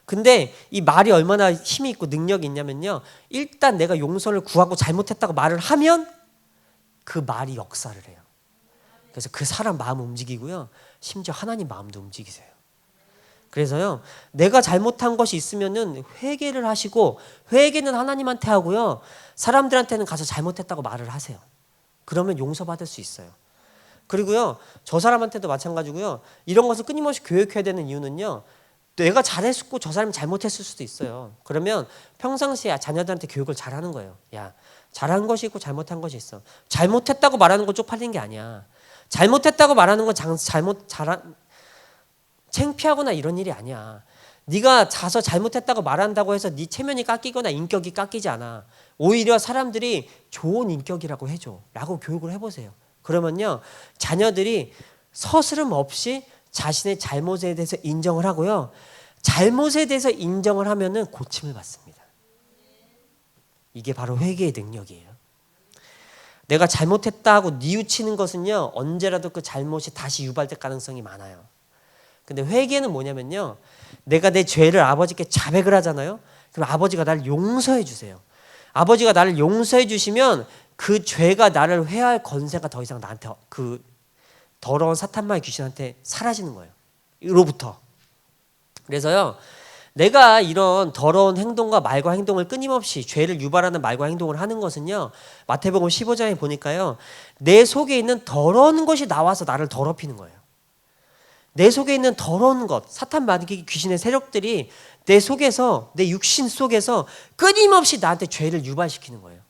근데 이 말이 얼마나 힘이 있고 능력이 있냐면요, 일단 내가 용서를 구하고 잘못했다고 말을 하면 그 말이 역사를 해요. 그래서 그 사람 마음 움직이고요, 심지어 하나님 마음도 움직이세요. 그래서요, 내가 잘못한 것이 있으면은 회개를 하시고, 회개는 하나님한테 하고요, 사람들한테는 가서 잘못했다고 말을 하세요. 그러면 용서받을 수 있어요. 그리고요, 저 사람한테도 마찬가지고요, 이런 것을 끊임없이 교육해야 되는 이유는요, 내가 잘했고 저 사람이 잘못했을 수도 있어요. 그러면 평상시에 자녀들한테 교육을 잘하는 거예요. 야, 잘한 것이 있고 잘못한 것이 있어. 잘못했다고 말하는 건 쪽팔린 게 아니야. 잘못했다고 말하는 건 창피하거나 이런 일이 아니야. 네가 자서 잘못했다고 말한다고 해서 네 체면이 깎이거나 인격이 깎이지 않아. 오히려 사람들이 좋은 인격이라고 해줘 라고 교육을 해보세요. 그러면요, 자녀들이 서스름 없이 자신의 잘못에 대해서 인정을 하고요, 잘못에 대해서 인정을 하면은 고침을 받습니다. 이게 바로 회개의 능력이에요. 내가 잘못했다 하고 뉘우치는 것은요, 언제라도 그 잘못이 다시 유발될 가능성이 많아요. 근데 회개는 뭐냐면요, 내가 내 죄를 아버지께 자백을 하잖아요. 그럼 아버지가 나를 용서해 주세요. 아버지가 나를 용서해 주시면 그 죄가 나를 회할 권세가 더 이상 나한테, 그 더러운 사탄마의 귀신한테 사라지는 거예요. 이로부터. 그래서요, 내가 이런 더러운 행동과 말과 행동을 끊임없이 죄를 유발하는 말과 행동을 하는 것은요, 마태복음 15장에 보니까요, 내 속에 있는 더러운 것이 나와서 나를 더럽히는 거예요. 내 속에 있는 더러운 것, 사탄 마귀 귀신의 세력들이 내 속에서, 내 육신 속에서 끊임없이 나한테 죄를 유발시키는 거예요.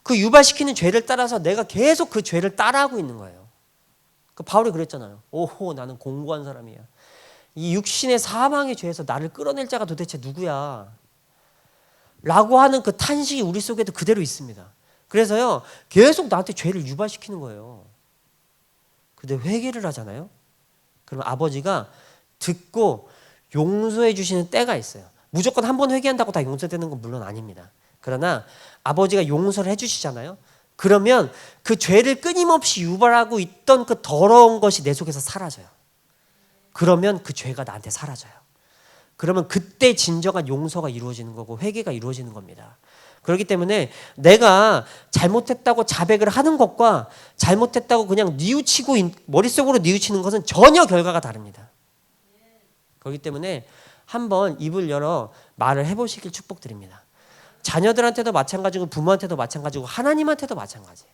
그 유발시키는 죄를 따라서 내가 계속 그 죄를 따라하고 있는 거예요. 그 바울이 그랬잖아요. 오호, 나는 공고한 사람이야. 이 육신의 사망의 죄에서 나를 끌어낼 자가 도대체 누구야? 라고 하는 그 탄식이 우리 속에도 그대로 있습니다. 그래서요, 계속 나한테 죄를 유발시키는 거예요. 근데 회개를 하잖아요. 그럼 아버지가 듣고 용서해 주시는 때가 있어요. 무조건 한 번 회개한다고 다 용서되는 건 물론 아닙니다. 그러나 아버지가 용서를 해주시잖아요. 그러면 그 죄를 끊임없이 유발하고 있던 그 더러운 것이 내 속에서 사라져요. 그러면 그 죄가 나한테 사라져요. 그러면 그때 진정한 용서가 이루어지는 거고 회개가 이루어지는 겁니다. 그렇기 때문에 내가 잘못했다고 자백을 하는 것과 잘못했다고 그냥 뉘우치고 머릿속으로 뉘우치는 것은 전혀 결과가 다릅니다. 그렇기 때문에 한번 입을 열어 말을 해보시길 축복드립니다. 자녀들한테도 마찬가지고 부모한테도 마찬가지고 하나님한테도 마찬가지예요.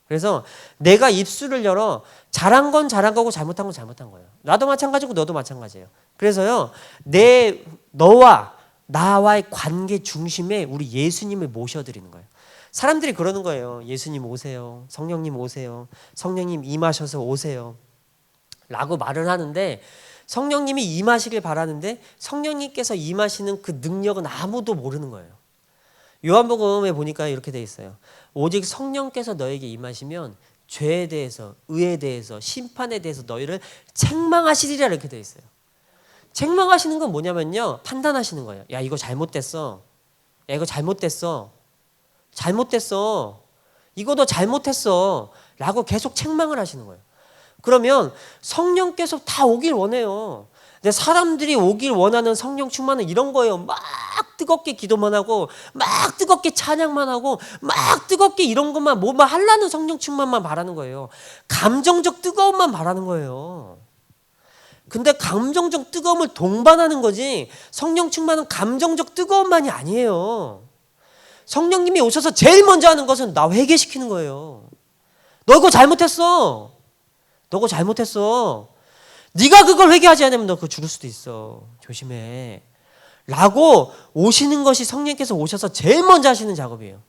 그래서 내가 입술을 열어 잘한 건 잘한 거고 잘못한 건 잘못한 거예요. 나도 마찬가지고 너도 마찬가지예요. 그래서요, 너와 나와의 관계 중심에 우리 예수님을 모셔드리는 거예요. 사람들이 그러는 거예요. 예수님 오세요. 성령님 오세요. 성령님 임하셔서 오세요. 라고 말을 하는데 성령님이 임하시길 바라는데 성령님께서 임하시는 그 능력은 아무도 모르는 거예요. 요한복음에 보니까 이렇게 돼 있어요. 오직 성령께서 너에게 임하시면 죄에 대해서, 의에 대해서, 심판에 대해서 너희를 책망하시리라 이렇게 돼 있어요. 책망하시는 건 뭐냐면요, 판단하시는 거예요. 야, 이거 잘못됐어. 야, 이거 잘못됐어. 잘못됐어. 이거 너 잘못했어. 라고 계속 책망을 하시는 거예요. 그러면 성령께서 다 오길 원해요. 근데 사람들이 오길 원하는 성령 충만은 이런 거예요. 막 뜨겁게 기도만 하고 막 뜨겁게 찬양만 하고 막 뜨겁게 이런 것만 뭐만 하려는 성령 충만만 바라는 거예요. 감정적 뜨거움만 바라는 거예요. 근데 감정적 뜨거움을 동반하는 거지 성령 충만은 감정적 뜨거움만이 아니에요. 성령님이 오셔서 제일 먼저 하는 것은 나 회개시키는 거예요. 너 이거 잘못했어. 너 그거 잘못했어. 네가 그걸 회개하지 않으면 너 그거 죽을 수도 있어. 조심해. 라고 오시는 것이 성령께서 오셔서 제일 먼저 하시는 작업이에요.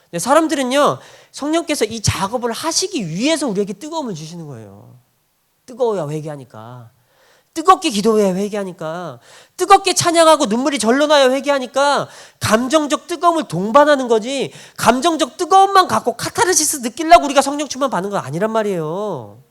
근데 사람들은요, 성령께서 이 작업을 하시기 위해서 우리에게 뜨거움을 주시는 거예요. 뜨거워야 회개하니까. 뜨겁게 기도해야 회개하니까. 뜨겁게 찬양하고 눈물이 절로 나야 회개하니까 감정적 뜨거움을 동반하는 거지 감정적 뜨거움만 갖고 카타르시스 느끼려고 우리가 성령 충만 받는 건 아니란 말이에요.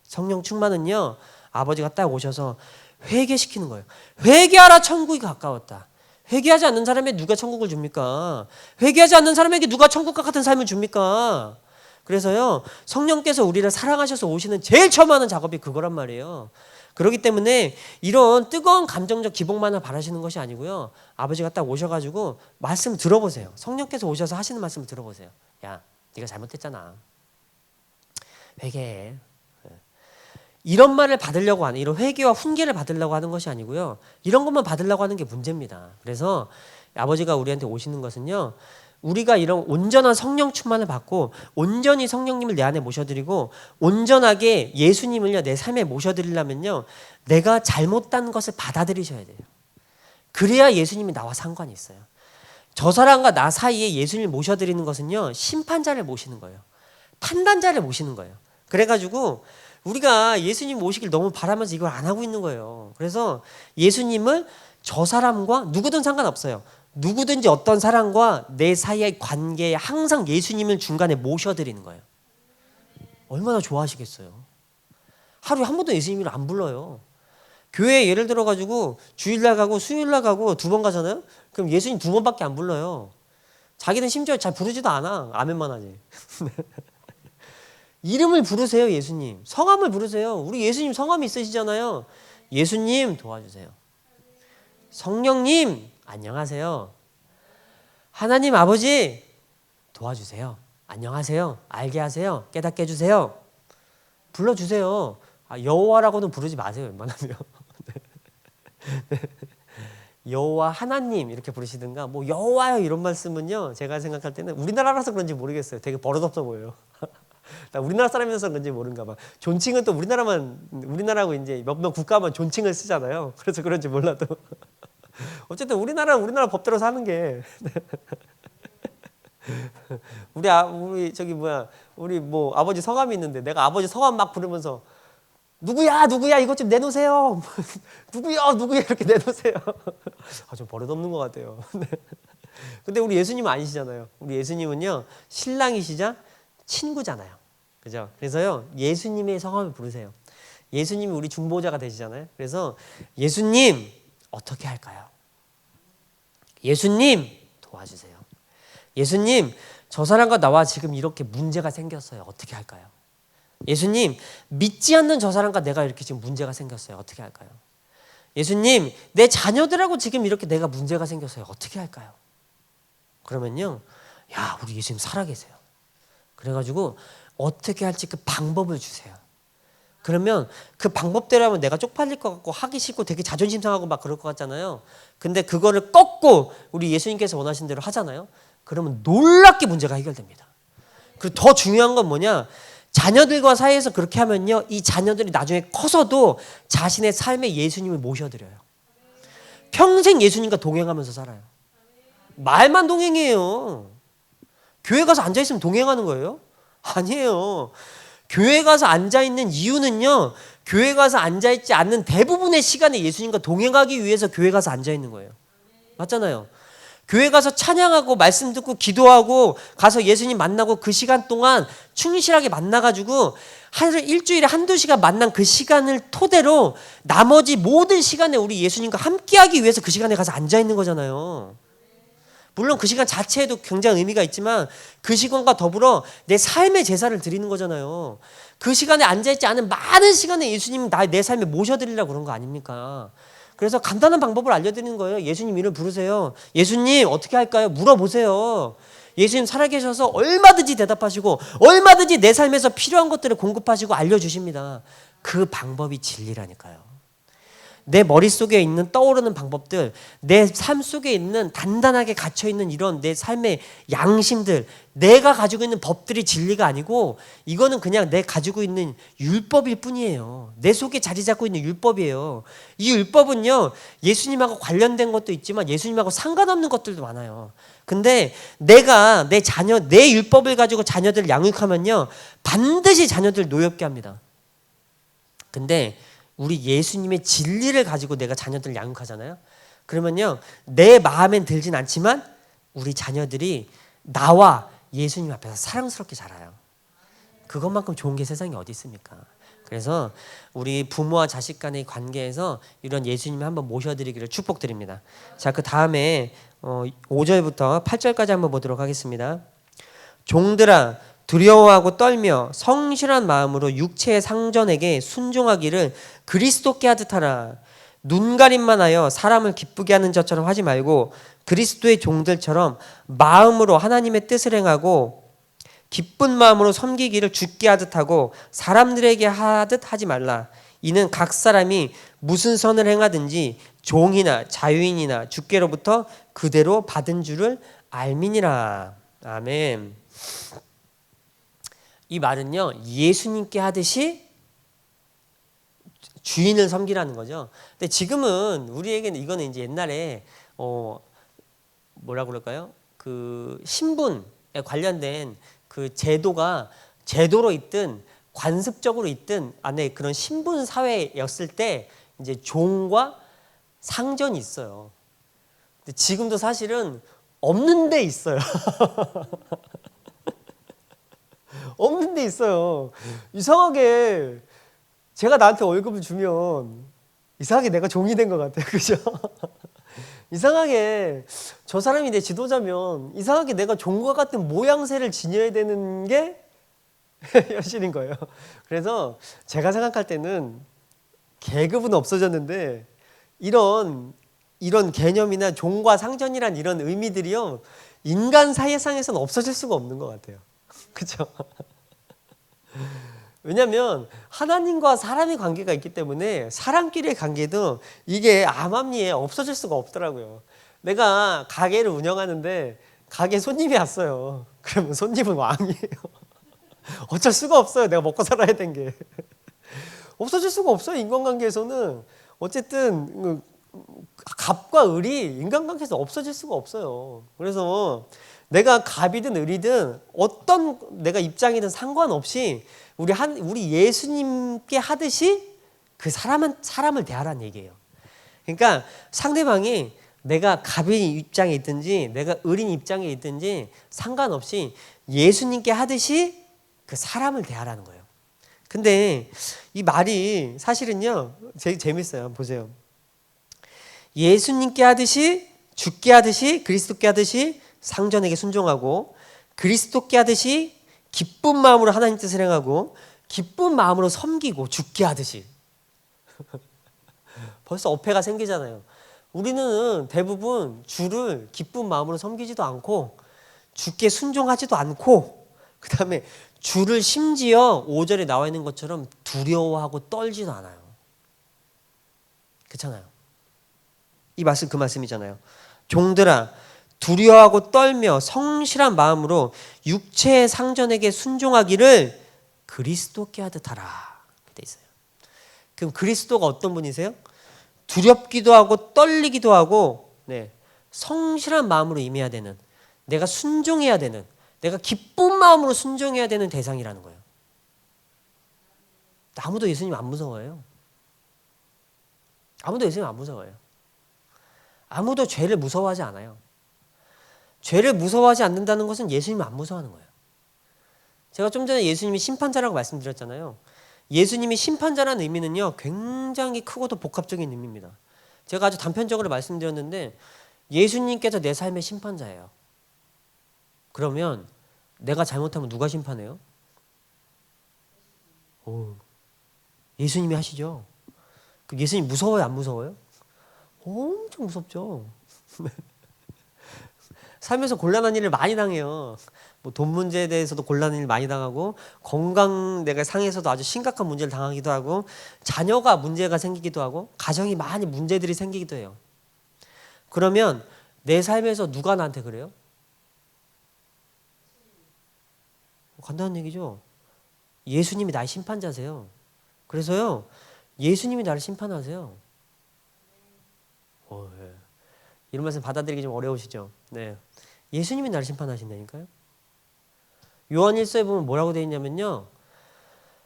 성령 충만은요, 아버지가 딱 오셔서 회개시키는 거예요. 회개하라, 천국이 가까웠다. 회개하지 않는 사람에게 누가 천국을 줍니까? 회개하지 않는 사람에게 누가 천국과 같은 삶을 줍니까? 그래서요, 성령께서 우리를 사랑하셔서 오시는 제일 처음 하는 작업이 그거란 말이에요. 그렇기 때문에 이런 뜨거운 감정적 기복만을 바라시는 것이 아니고요, 아버지가 딱 오셔가지고 말씀 들어보세요. 성령께서 오셔서 하시는 말씀을 들어보세요. 야, 네가 잘못했잖아. 회개해. 이런 말을 받으려고 하는, 이런 회개와 훈계를 받으려고 하는 것이 아니고요, 이런 것만 받으려고 하는 게 문제입니다. 그래서 아버지가 우리한테 오시는 것은요, 우리가 이런 온전한 성령 충만을 받고 온전히 성령님을 내 안에 모셔드리고 온전하게 예수님을요 내 삶에 모셔드리려면요, 내가 잘못된 것을 받아들이셔야 돼요. 그래야 예수님이 나와 상관이 있어요. 저 사람과 나 사이에 예수님을 모셔드리는 것은요, 심판자를 모시는 거예요. 판단자를 모시는 거예요. 그래가지고 우리가 예수님 모시길 너무 바라면서 이걸 안 하고 있는 거예요. 그래서 예수님을 저 사람과 누구든 상관없어요. 누구든지 어떤 사람과 내 사이의 관계에 항상 예수님을 중간에 모셔드리는 거예요. 얼마나 좋아하시겠어요. 하루에 한 번도 예수님을 안 불러요. 교회에 예를 들어가지고 주일날 가고 수요일날 가고 2번 가잖아요. 그럼 예수님 2번밖에 안 불러요. 자기는 심지어 잘 부르지도 않아. 아멘만 하지. 이름을 부르세요. 예수님. 성함을 부르세요. 우리 예수님 성함이 있으시잖아요. 예수님 도와주세요. 성령님 안녕하세요. 하나님 아버지 도와주세요. 안녕하세요. 알게 하세요. 깨닫게 해주세요. 불러주세요. 여호와라고는 부르지 마세요. 웬만하면. 여호와 하나님 이렇게 부르시든가, 뭐 여호와요 이런 말씀은요, 제가 생각할 때는 우리나라라서 그런지 모르겠어요. 되게 버릇없어 보여요. 나 우리나라 사람이라서 그런지 모른가 봐. 존칭은 또 우리나라하고 이제 몇몇 국가만 존칭을 쓰잖아요. 그래서 그런지 몰라도 어쨌든 우리나라는 우리나라 법대로 사는 게 우리 뭐 아버지 성함이 있는데 내가 아버지 성함 막 부르면서 누구야 이것 좀 내놓으세요. 누구야 이렇게 내놓으세요. 좀 버릇없는 것 같아요. 근데 우리 예수님은 아니시잖아요. 우리 예수님은요 신랑이시자 친구잖아요. 그죠? 그래서요 예수님의 성함을 부르세요. 예수님이 우리 중보자가 되시잖아요. 그래서 예수님 어떻게 할까요? 예수님 도와주세요. 예수님 저 사람과 나와 지금 이렇게 문제가 생겼어요. 어떻게 할까요? 예수님 믿지 않는 저 사람과 내가 이렇게 지금 문제가 생겼어요. 어떻게 할까요? 예수님 내 자녀들하고 지금 이렇게 내가 문제가 생겼어요. 어떻게 할까요? 그러면요, 야 우리 예수님 살아계세요. 그래가지고 어떻게 할지 그 방법을 주세요. 그러면 그 방법대로 하면 내가 쪽팔릴 것 같고 하기 싫고 되게 자존심 상하고 막 그럴 것 같잖아요. 근데 그거를 꺾고 우리 예수님께서 원하신 대로 하잖아요. 그러면 놀랍게 문제가 해결됩니다. 그리고 더 중요한 건 뭐냐, 자녀들과 사이에서 그렇게 하면요, 이 자녀들이 나중에 커서도 자신의 삶에 예수님을 모셔드려요. 평생 예수님과 동행하면서 살아요. 말만 동행해요. 교회 가서 앉아있으면 동행하는 거예요? 아니에요. 교회 가서 앉아있는 이유는요, 교회 가서 앉아있지 않는 대부분의 시간에 예수님과 동행하기 위해서 교회 가서 앉아있는 거예요. 맞잖아요. 교회 가서 찬양하고 말씀 듣고 기도하고 가서 예수님 만나고 그 시간 동안 충실하게 만나가지고 일주일에 1-2시간 만난 그 시간을 토대로 나머지 모든 시간에 우리 예수님과 함께하기 위해서 그 시간에 가서 앉아있는 거잖아요. 물론 그 시간 자체에도 굉장히 의미가 있지만 그 시간과 더불어 내 삶의 제사를 드리는 거잖아요. 그 시간에 앉아있지 않은 많은 시간에 예수님 내 삶에 모셔드리려고 그런 거 아닙니까? 그래서 간단한 방법을 알려드리는 거예요. 예수님 이름 부르세요. 예수님 어떻게 할까요? 물어보세요. 예수님 살아계셔서 얼마든지 대답하시고 얼마든지 내 삶에서 필요한 것들을 공급하시고 알려주십니다. 그 방법이 진리라니까요. 내 머릿속에 있는 떠오르는 방법들, 내 삶 속에 있는 단단하게 갇혀있는 이런 내 삶의 양심들, 내가 가지고 있는 법들이 진리가 아니고 이거는 그냥 내 가지고 있는 율법일 뿐이에요. 내 속에 자리 잡고 있는 율법이에요. 이 율법은요, 예수님하고 관련된 것도 있지만 예수님하고 상관없는 것들도 많아요. 근데 내가 내 율법을 가지고 자녀들을 양육하면요, 반드시 자녀들 노엽게 합니다. 근데 우리 예수님의 진리를 가지고 내가 자녀들을 양육하잖아요. 그러면요, 내 마음엔 들진 않지만 우리 자녀들이 나와 예수님 앞에서 사랑스럽게 자라요. 그것만큼 좋은 게 세상에 어디 있습니까? 그래서 우리 부모와 자식 간의 관계에서 이런 예수님을 한번 모셔드리기를 축복드립니다. 자, 그 다음에 5절부터 8절까지 한번 보도록 하겠습니다. 종들아 두려워하고 떨며 성실한 마음으로 육체의 상전에게 순종하기를 그리스도께 하듯 하라. 눈가림만 하여 사람을 기쁘게 하는 것처럼 하지 말고 그리스도의 종들처럼 마음으로 하나님의 뜻을 행하고 기쁜 마음으로 섬기기를 주께 하듯 하고 사람들에게 하듯 하지 말라. 이는 각 사람이 무슨 선을 행하든지 종이나 자유인이나 주께로부터 그대로 받은 줄을 알미니라. 아멘. 이 말은요, 예수님께 하듯이 주인을 섬기라는 거죠. 근데 지금은 우리에게는 이거는 이제 옛날에 뭐라 그럴까요? 그 신분에 관련된 그 제도로 있든 관습적으로 있든 안에 그런 신분 사회였을 때 이제 종과 상전이 있어요. 근데 지금도 사실은 없는 데 있어요. 없는 데 있어요. 이상하게 제가 나한테 월급을 주면 이상하게 내가 종이 된 것 같아요. 그죠? 이상하게 저 사람이 내 지도자면 이상하게 내가 종과 같은 모양새를 지녀야 되는 게 현실인 거예요. 그래서 제가 생각할 때는 계급은 없어졌는데 이런 개념이나 종과 상전이란 이런 의미들이요, 인간 사회상에서는 없어질 수가 없는 것 같아요. 그렇죠? 왜냐하면 하나님과 사람의 관계가 있기 때문에 사람끼리의 관계도 이게 암암리에 없어질 수가 없더라고요. 내가 가게를 운영하는데 가게 손님이 왔어요. 그러면 손님은 왕이에요. 어쩔 수가 없어요. 내가 먹고 살아야 된 게. 없어질 수가 없어요. 인간관계에서는. 어쨌든 갑과 을이 인간관계에서 없어질 수가 없어요. 그래서 내가 갑이든 을이든 어떤 내가 입장이든 상관없이 우리 예수님께 하듯이 그 사람을 대하라는 얘기예요. 그러니까 상대방이 내가 갑인 입장에 있든지 내가 을인 입장에 있든지 상관없이 예수님께 하듯이 그 사람을 대하라는 거예요. 근데 이 말이 사실은요, 재밌어요. 보세요. 예수님께 하듯이, 주께 하듯이, 그리스도께 하듯이 상전에게 순종하고, 그리스도께 하듯이 기쁜 마음으로 하나님 뜻을 행하고, 기쁜 마음으로 섬기고, 주께 하듯이. 벌써 어폐가 생기잖아요. 우리는 대부분 주를 기쁜 마음으로 섬기지도 않고 주께 순종하지도 않고, 그 다음에 주를 심지어 5절에 나와 있는 것처럼 두려워하고 떨지도 않아요. 그렇잖아요. 이 말씀 그 말씀이잖아요. 종들아 두려워하고 떨며 성실한 마음으로 육체의 상전에게 순종하기를 그리스도께 하듯 하라. 돼 있어요. 그럼 그리스도가 어떤 분이세요? 두렵기도 하고 떨리기도 하고, 성실한 마음으로 임해야 되는, 내가 순종해야 되는, 내가 기쁜 마음으로 순종해야 되는 대상이라는 거예요. 아무도 예수님 안 무서워해요. 아무도 예수님 안 무서워해요. 아무도 죄를 무서워하지 않아요. 죄를 무서워하지 않는다는 것은 예수님을 안 무서워하는 거예요. 제가 좀 전에 예수님이 심판자라고 말씀드렸잖아요. 예수님이 심판자라는 의미는요, 굉장히 크고도 복합적인 의미입니다. 제가 아주 단편적으로 말씀드렸는데 예수님께서 내 삶의 심판자예요. 그러면 내가 잘못하면 누가 심판해요? 예수님이 하시죠. 그 예수님 무서워요, 안 무서워요? 엄청 무섭죠. 살면서 곤란한 일을 많이 당해요. 뭐 돈 문제에 대해서도 곤란한 일 많이 당하고, 건강 내가 상해서도 아주 심각한 문제를 당하기도 하고, 자녀가 문제가 생기기도 하고, 가정이 많이 문제들이 생기기도 해요. 그러면 내 삶에서 누가 나한테 그래요? 간단한 얘기죠. 예수님이 나의 심판자세요. 그래서요, 예수님이 나를 심판하세요. 네. 이런 말씀 받아들이기 좀 어려우시죠? 네. 예수님이 나를 심판하신다니까요. 요한 1서에 보면 뭐라고 되어 있냐면요,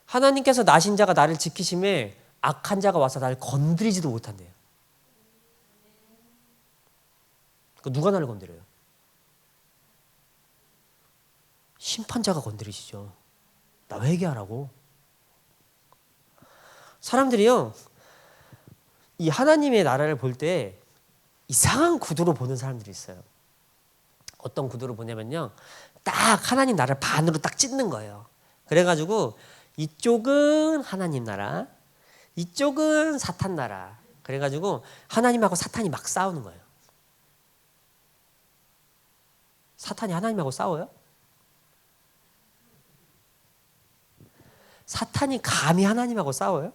하나님께서 나신 자가 나를 지키심에 악한 자가 와서 나를 건드리지도 못한대요. 누가 나를 건드려요? 심판자가 건드리시죠. 나 회개하라고. 사람들이요, 이 하나님의 나라를 볼 때 이상한 구도로 보는 사람들이 있어요. 어떤 구도로 보냐면요, 딱 하나님 나라를 반으로 딱 찢는 거예요. 그래가지고 이쪽은 하나님 나라, 이쪽은 사탄 나라. 그래가지고 하나님하고 사탄이 막 싸우는 거예요. 사탄이 하나님하고 싸워요? 사탄이 감히 하나님하고 싸워요?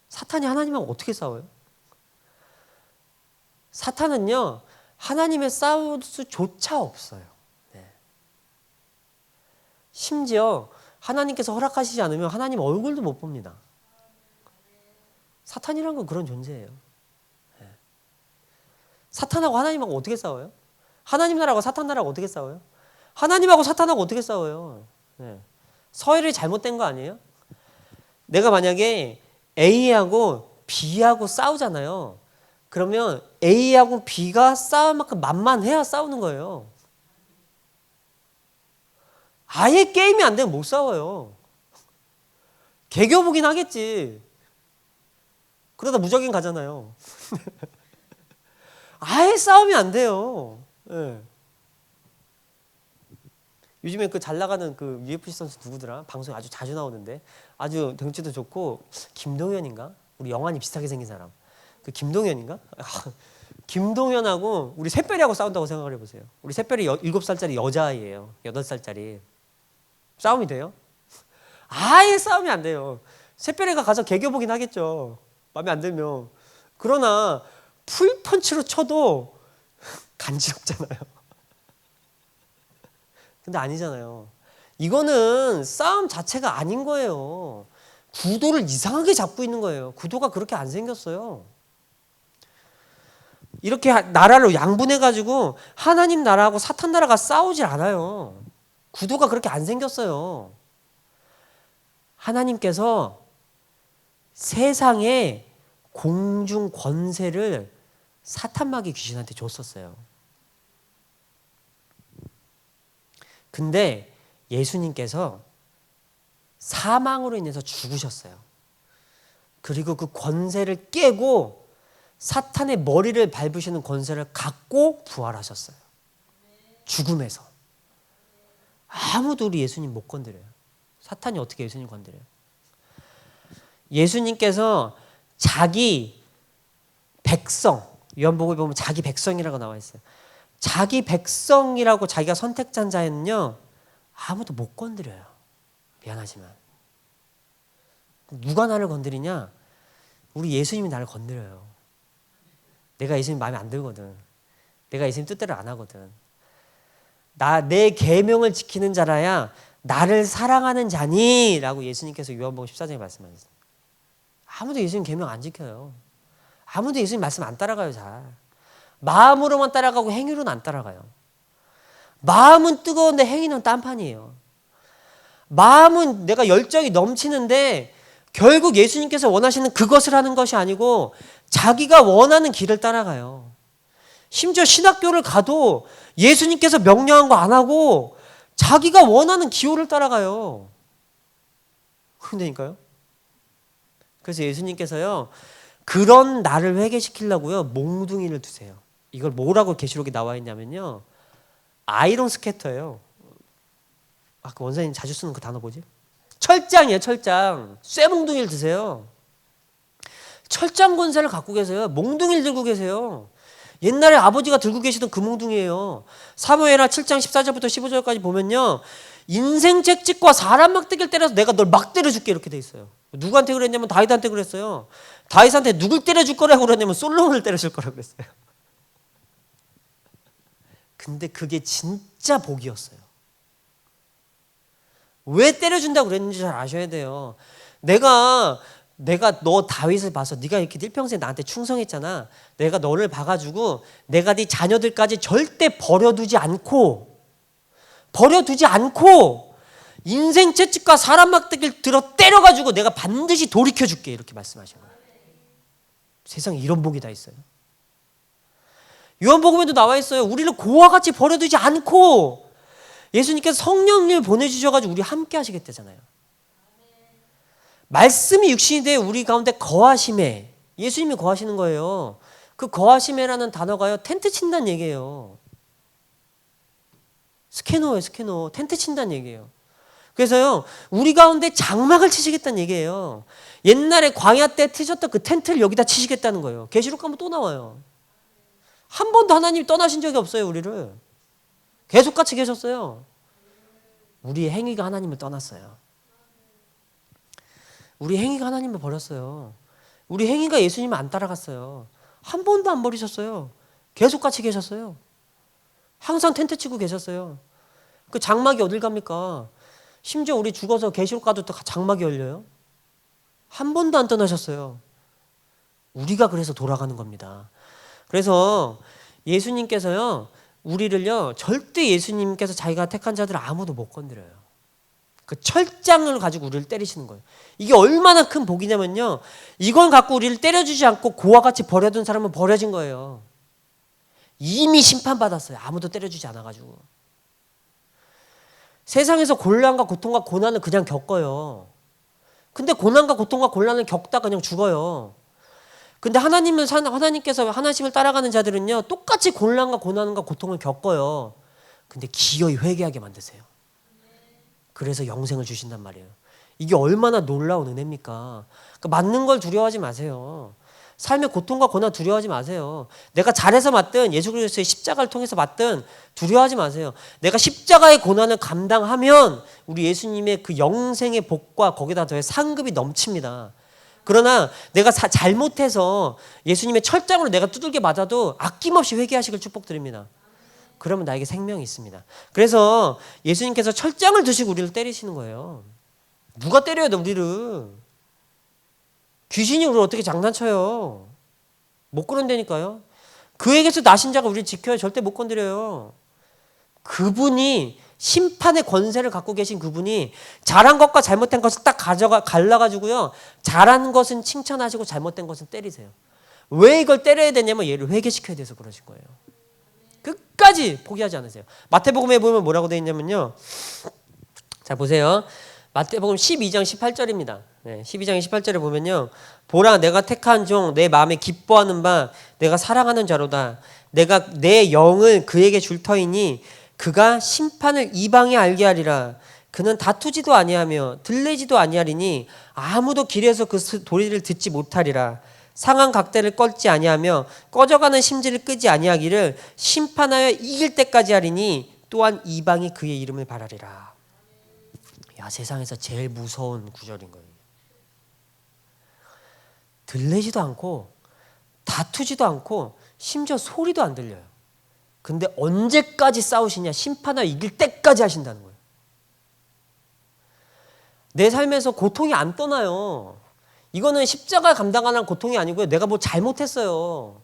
사탄이 하나님하고 어떻게 싸워요? 사탄은요, 하나님의 싸울 수조차 없어요. 네. 심지어 하나님께서 허락하시지 않으면 하나님 얼굴도 못 봅니다. 사탄이란 건 그런 존재예요. 네. 사탄하고 하나님하고 어떻게 싸워요? 하나님 나라하고 사탄 나라하고 어떻게 싸워요? 하나님하고 사탄하고 어떻게 싸워요? 네. 서열이 잘못된 거 아니에요? 내가 만약에 A하고 B하고 싸우잖아요. 그러면 A하고 B가 싸울 만큼 만만해야 싸우는 거예요. 아예 게임이 안 되면 못 싸워요. 개겨보긴 하겠지. 그러다 무적인 가잖아요. 아예 싸우면 안 돼요. 네. 요즘에 그 잘 나가는 그 UFC 선수 누구더라? 방송에 아주 자주 나오는데 아주 덩치도 좋고 김동현인가? 우리 영환이 비슷하게 생긴 사람. 그 김동현인가? 김동현하고 우리 샛별이하고 싸운다고 생각을 해보세요. 우리 샛별이 7살짜리 여자아이예요. 8살짜리. 싸움이 돼요? 아예 싸움이 안 돼요. 샛별이가 가서 개겨보긴 하겠죠. 마음에 안 들면. 그러나 풀펀치로 쳐도 간지럽잖아요. 근데 아니잖아요. 이거는 싸움 자체가 아닌 거예요. 구도를 이상하게 잡고 있는 거예요. 구도가 그렇게 안 생겼어요. 이렇게 나라를 양분해가지고 하나님 나라하고 사탄 나라가 싸우질 않아요. 구도가 그렇게 안 생겼어요. 하나님께서 세상의 공중 권세를 사탄마귀 귀신한테 줬었어요. 근데 예수님께서 사망으로 인해서 죽으셨어요. 그리고 그 권세를 깨고 사탄의 머리를 밟으시는 권세를 갖고 부활하셨어요. 죽음에서. 아무도 우리 예수님 못 건드려요. 사탄이 어떻게 예수님 건드려요? 예수님께서 자기 백성, 요한복음에 보면 자기 백성이라고 나와 있어요. 자기 백성이라고 자기가 선택한 자에는요, 아무도 못 건드려요. 미안하지만. 누가 나를 건드리냐? 우리 예수님이 나를 건드려요. 내가 예수님 마음에 안 들거든. 내가 예수님 뜻대로 안 하거든. 내 계명을 지키는 자라야 나를 사랑하는 자니 라고 예수님께서 요한복음 14장에 말씀하셨어요. 아무도 예수님 계명 안 지켜요. 아무도 예수님 말씀 안 따라가요. 잘. 마음으로만 따라가고 행위로는 안 따라가요. 마음은 뜨거운데 행위는 딴판이에요. 마음은 내가 열정이 넘치는데 결국 예수님께서 원하시는 그것을 하는 것이 아니고 자기가 원하는 길을 따라가요. 심지어 신학교를 가도 예수님께서 명령한 거 안 하고 자기가 원하는 기호를 따라가요. 그런다니까요. 그래서 예수님께서요, 그런 나를 회개시키려고요, 몽둥이를 두세요. 이걸 뭐라고 계시록에 나와 있냐면요, 아이론 스캐터예요. 아까 원사님 자주 쓰는 그 단어 뭐지? 철장이에요. 철장. 쇠몽둥이를 드세요. 철장 권세를 갖고 계세요. 몽둥이를 들고 계세요. 옛날에 아버지가 들고 계시던 그 몽둥이에요. 사무엘하 7장 14절부터 15절까지 보면요, 인생 채찍과 사람 막대기를 때려서 내가 널 막 때려줄게 이렇게 돼 있어요. 누구한테 그랬냐면 다윗한테 그랬어요. 다윗한테 누굴 때려줄 거라고 그랬냐면 솔로몬을 때려줄 거라고 그랬어요. 근데 그게 진짜 복이었어요. 왜 때려준다고 그랬는지 잘 아셔야 돼요. 내가 너 다윗을 봐서 네가 이렇게 일평생 나한테 충성했잖아. 내가 너를 봐가지고 내가 네 자녀들까지 절대 버려두지 않고 인생 채찍과 사람 막대기를 들어 때려가지고 내가 반드시 돌이켜줄게 이렇게 말씀하신 거예요. 세상에 이런 복이 다 있어요. 요한복음에도 나와 있어요. 우리를 고와 같이 버려두지 않고 예수님께서 성령님을 보내주셔가지고 우리 함께 하시겠다잖아요. 말씀이 육신이 되어 우리 가운데 거하심에, 예수님이 거하시는 거예요. 그 거하심에라는 단어가요, 텐트 친다는 얘기예요. 스캐너예요, 스캐너. 텐트 친다는 얘기예요. 그래서요, 우리 가운데 장막을 치시겠다는 얘기예요. 옛날에 광야 때 트셨던 그 텐트를 여기다 치시겠다는 거예요. 계시록 가면 또 나와요. 한 번도 하나님이 떠나신 적이 없어요, 우리를. 계속 같이 계셨어요. 우리의 행위가 하나님을 떠났어요. 우리 행위가 하나님을 버렸어요. 우리 행위가 예수님을 안 따라갔어요. 한 번도 안 버리셨어요. 계속 같이 계셨어요. 항상 텐트 치고 계셨어요. 그 장막이 어딜 갑니까? 심지어 우리 죽어서 계시록 가도 또 장막이 열려요. 한 번도 안 떠나셨어요. 우리가 그래서 돌아가는 겁니다. 그래서 예수님께서요, 우리를요, 절대 예수님께서 자기가 택한 자들 아무도 못 건드려요. 그 철장을 가지고 우리를 때리시는 거예요. 이게 얼마나 큰 복이냐면요, 이걸 갖고 우리를 때려주지 않고 고와 같이 버려둔 사람은 버려진 거예요. 이미 심판받았어요. 아무도 때려주지 않아가지고. 세상에서 곤란과 고통과 고난을 그냥 겪어요. 근데 고난과 고통과 곤란을 겪다 그냥 죽어요. 근데 하나님께서 하나님을 따라가는 자들은요, 똑같이 곤란과 고난과 고통을 겪어요. 근데 기어이 회개하게 만드세요. 그래서 영생을 주신단 말이에요. 이게 얼마나 놀라운 은혜입니까? 그러니까 맞는 걸 두려워하지 마세요. 삶의 고통과 고난 두려워하지 마세요. 내가 잘해서 맞든 예수 그리스도의 십자가를 통해서 맞든 두려워하지 마세요. 내가 십자가의 고난을 감당하면 우리 예수님의 그 영생의 복과 거기다 더해 상급이 넘칩니다. 그러나 내가 잘못해서 예수님의 철장으로 내가 두들겨 맞아도 아낌없이 회개하시길 축복드립니다. 그러면 나에게 생명이 있습니다. 그래서 예수님께서 철장을 드시고 우리를 때리시는 거예요. 누가 때려야 돼, 우리를? 귀신이 우리를 어떻게 장난쳐요? 못 그런다니까요. 그에게서 나신 자가 우리를 지켜야 절대 못 건드려요. 그분이 심판의 권세를 갖고 계신 그분이 잘한 것과 잘못된 것을 딱 갈라가지고요, 잘한 것은 칭찬하시고 잘못된 것은 때리세요. 왜 이걸 때려야 되냐면 얘를 회개시켜야 돼서 그러신 거예요. 끝까지 포기하지 않으세요. 마태복음에 보면 뭐라고 되어 있냐면요, 자 보세요. 마태복음 12장 18절입니다. 네, 12장 18절에 보면요, 보라 내가 택한 종 내 마음에 기뻐하는 바 내가 사랑하는 자로다. 내가 내 영을 그에게 줄 터이니 그가 심판을 이방에 알게 하리라. 그는 다투지도 아니하며 들레지도 아니하리니 아무도 길에서 그 도리를 듣지 못하리라. 상한 각대를 꺾지 아니하며 꺼져가는 심지를 끄지 아니하기를 심판하여 이길 때까지 하리니 또한 이방이 그의 이름을 바라리라. 야, 세상에서 제일 무서운 구절인 거예요. 들리지도 않고 다투지도 않고 심지어 소리도 안 들려요. 근데 언제까지 싸우시냐? 심판하여 이길 때까지 하신다는 거예요. 내 삶에서 고통이 안 떠나요. 이거는 십자가 감당하는 고통이 아니고요, 내가 뭐 잘못했어요.